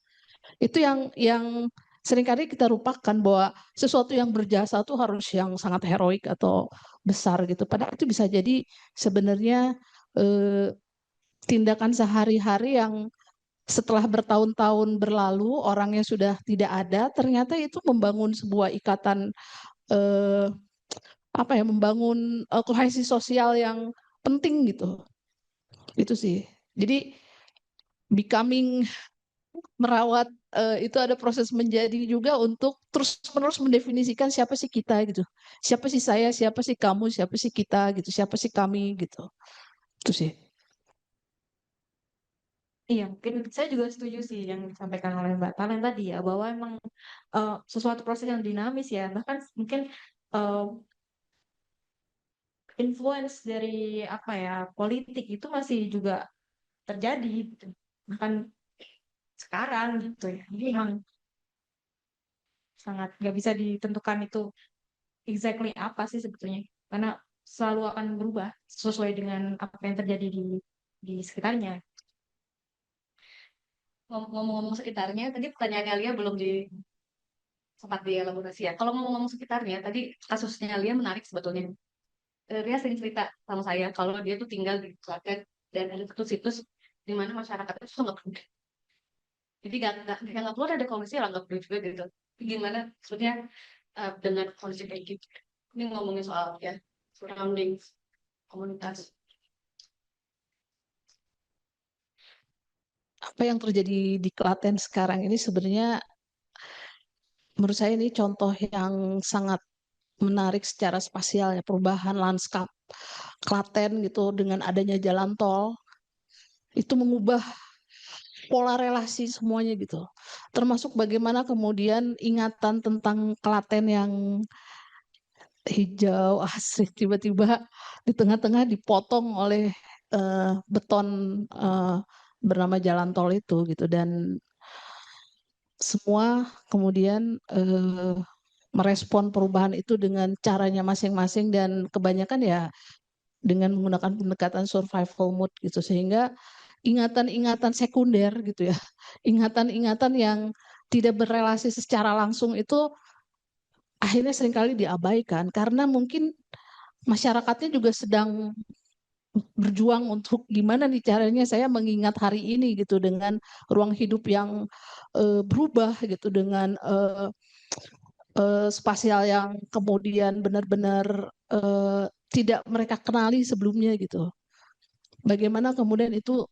Itu yang seringkali kita lupakan bahwa sesuatu yang berjasa itu harus yang sangat heroik atau besar gitu. Padahal itu bisa jadi sebenarnya eh, tindakan sehari-hari yang setelah bertahun-tahun berlalu orangnya sudah tidak ada, ternyata itu membangun sebuah ikatan eh, membangun kohesi sosial yang penting gitu. Itu sih. Jadi becoming merawat itu ada proses menjadi juga untuk terus-menerus mendefinisikan siapa sih kita gitu. Siapa sih saya, siapa sih kamu, siapa sih kita gitu, siapa sih kami gitu. Itu sih. Iya, mungkin saya juga setuju sih yang disampaikan oleh Mbak Talen tadi ya, bahwa emang sesuatu proses yang dinamis ya, bahkan mungkin eh, influence dari apa ya politik itu masih juga terjadi gitu. Bahkan sekarang gitu ya. Jadi emang sangat nggak bisa ditentukan itu exactly apa sih sebetulnya, karena selalu akan berubah sesuai dengan apa yang terjadi di sekitarnya. Ngomong-ngomong sekitarnya, tadi pertanyaannya Lia belum sempat dielaborasi ya. Kalau ngomong-ngomong sekitarnya, tadi kasusnya Lia menarik sebetulnya. Lia sering cerita sama saya kalau dia tuh tinggal di Klaten dan ada situs-situs di mana masyarakat itu nggak peduli. Jadi nggak perlu ada kondisi lah nggak peduli juga gitu. Tapi gimana maksudnya dengan kondisi kayak gitu? Ini ngomongin soal ya surroundings komunitas. Apa yang terjadi di Klaten sekarang ini sebenarnya menurut saya ini contoh yang sangat menarik secara spasial ya, perubahan lanskap Klaten gitu dengan adanya jalan tol itu mengubah pola relasi semuanya gitu. Termasuk bagaimana kemudian ingatan tentang Klaten yang hijau asri tiba-tiba di tengah-tengah dipotong oleh beton eh, bernama jalan tol itu gitu. Dan semua kemudian merespon perubahan itu dengan caranya masing-masing dan kebanyakan ya dengan menggunakan pendekatan survival mode gitu, sehingga ingatan-ingatan sekunder gitu ya, ingatan-ingatan yang tidak berrelasi secara langsung itu akhirnya seringkali diabaikan karena mungkin masyarakatnya juga sedang berjuang untuk gimana nih caranya saya mengingat hari ini gitu dengan ruang hidup yang berubah gitu, dengan spasial yang kemudian benar-benar tidak mereka kenali sebelumnya gitu. Bagaimana kemudian itu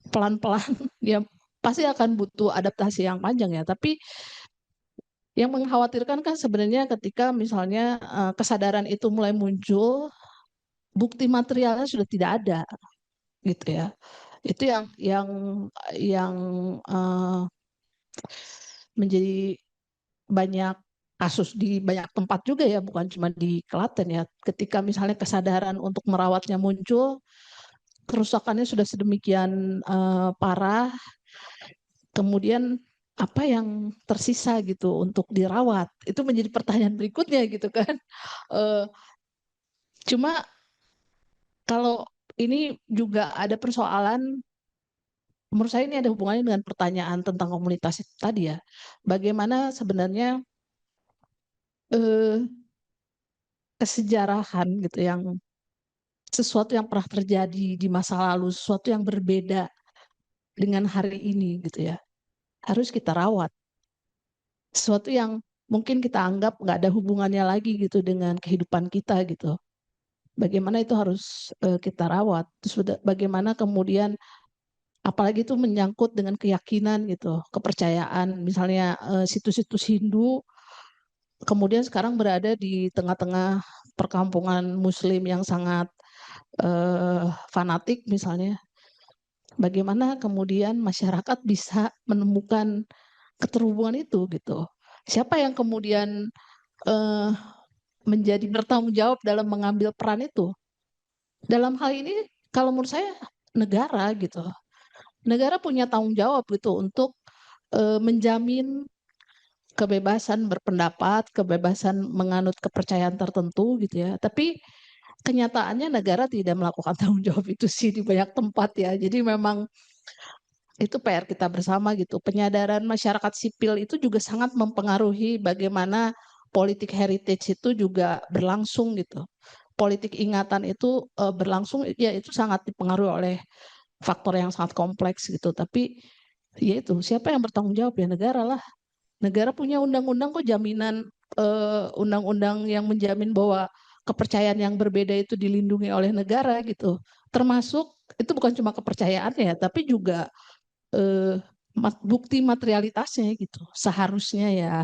pelan-pelan ya pasti akan butuh adaptasi yang panjang ya. Tapi yang mengkhawatirkan kan sebenarnya ketika misalnya kesadaran itu mulai muncul, bukti materialnya sudah tidak ada gitu ya. Itu yang menjadi banyak kasus di banyak tempat juga ya, bukan cuma di Klaten ya. Ketika misalnya kesadaran untuk merawatnya muncul, kerusakannya sudah sedemikian parah, kemudian apa yang tersisa gitu untuk dirawat? Itu menjadi pertanyaan berikutnya gitu kan. Eh, Cuma kalau ini juga ada persoalan, menurut saya ini ada hubungannya dengan pertanyaan tentang komunitas itu tadi ya. Bagaimana sebenarnya eh, kesejarahan gitu yang sesuatu yang pernah terjadi di masa lalu, sesuatu yang berbeda dengan hari ini gitu ya, harus kita rawat. Sesuatu yang mungkin kita anggap nggak ada hubungannya lagi gitu dengan kehidupan kita gitu. Bagaimana itu harus kita rawat. Terus bagaimana kemudian apalagi itu menyangkut dengan keyakinan gitu, kepercayaan. Misalnya situs-situs Hindu kemudian sekarang berada di tengah-tengah perkampungan Muslim yang sangat fanatik misalnya. Bagaimana kemudian masyarakat bisa menemukan keterhubungan itu gitu. Siapa yang kemudian eh, menjadi bertanggung jawab dalam mengambil peran itu? Dalam hal ini kalau menurut saya negara gitu. Negara punya tanggung jawab gitu untuk menjamin kebebasan berpendapat, kebebasan menganut kepercayaan tertentu gitu ya. Tapi kenyataannya negara tidak melakukan tanggung jawab itu sih di banyak tempat ya. Jadi memang itu PR kita bersama gitu. Penyadaran masyarakat sipil itu juga sangat mempengaruhi bagaimana politik heritage itu juga berlangsung gitu. Politik ingatan itu berlangsung ya itu sangat dipengaruhi oleh faktor yang sangat kompleks gitu. Tapi ya itu siapa yang bertanggung jawab ya negara lah. Negara punya undang-undang kok jaminan undang-undang yang menjamin bahwa kepercayaan yang berbeda itu dilindungi oleh negara gitu. Termasuk itu bukan cuma kepercayaan ya, tapi juga eh, bukti materialitasnya gitu. Seharusnya ya.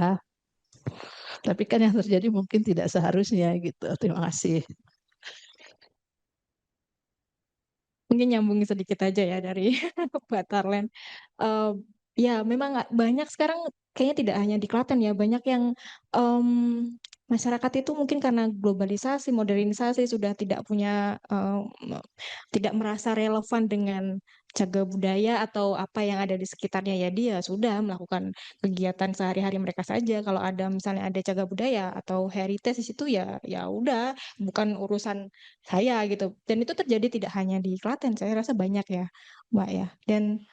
Tapi kan yang terjadi mungkin tidak seharusnya gitu. Terima kasih. Mungkin nyambung sedikit aja ya dari Mbak Tarlen. Eh, ya, memang banyak sekarang kayaknya tidak hanya di Klaten ya, banyak yang em, masyarakat itu mungkin karena globalisasi, modernisasi sudah tidak punya, tidak merasa relevan dengan cagar budaya atau apa yang ada di sekitarnya ya dia sudah melakukan kegiatan sehari-hari mereka saja. Kalau ada misalnya ada cagar budaya atau heritage di situ ya ya udah bukan urusan saya gitu. Dan itu terjadi tidak hanya di Klaten, saya rasa banyak ya, Mbak ya. Dan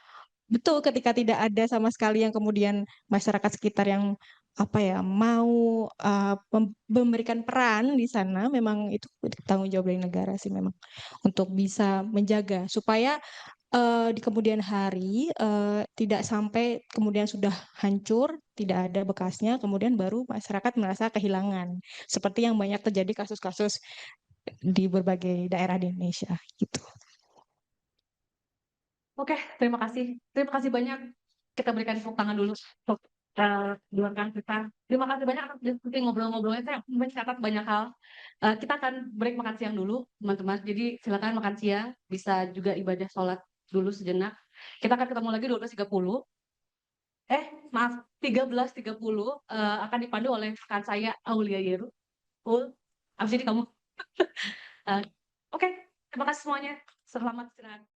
betul ketika tidak ada sama sekali yang kemudian masyarakat sekitar yang apa ya mau memberikan peran di sana, memang itu tanggung jawab dari negara sih memang untuk bisa menjaga supaya di kemudian hari tidak sampai kemudian sudah hancur, tidak ada bekasnya, kemudian baru masyarakat merasa kehilangan. Seperti yang banyak terjadi kasus-kasus di berbagai daerah di Indonesia gitu. Oke, terima kasih. Terima kasih banyak. Kita berikan tepuk tangan dulu untuk dua rekan kita. Terima kasih banyak atas diskusi ngobrol-ngobrolnya. Saya mencatat banyak hal. Kita akan break makan siang dulu, teman-teman. Jadi silakan makan siang. Bisa juga ibadah sholat dulu sejenak. Kita akan ketemu lagi 12.30. Maaf, 13.30 akan dipandu oleh rekan saya Aulia Yeru. Abis ini kamu. Eh, Oke, terima kasih semuanya. Selamat istirahat.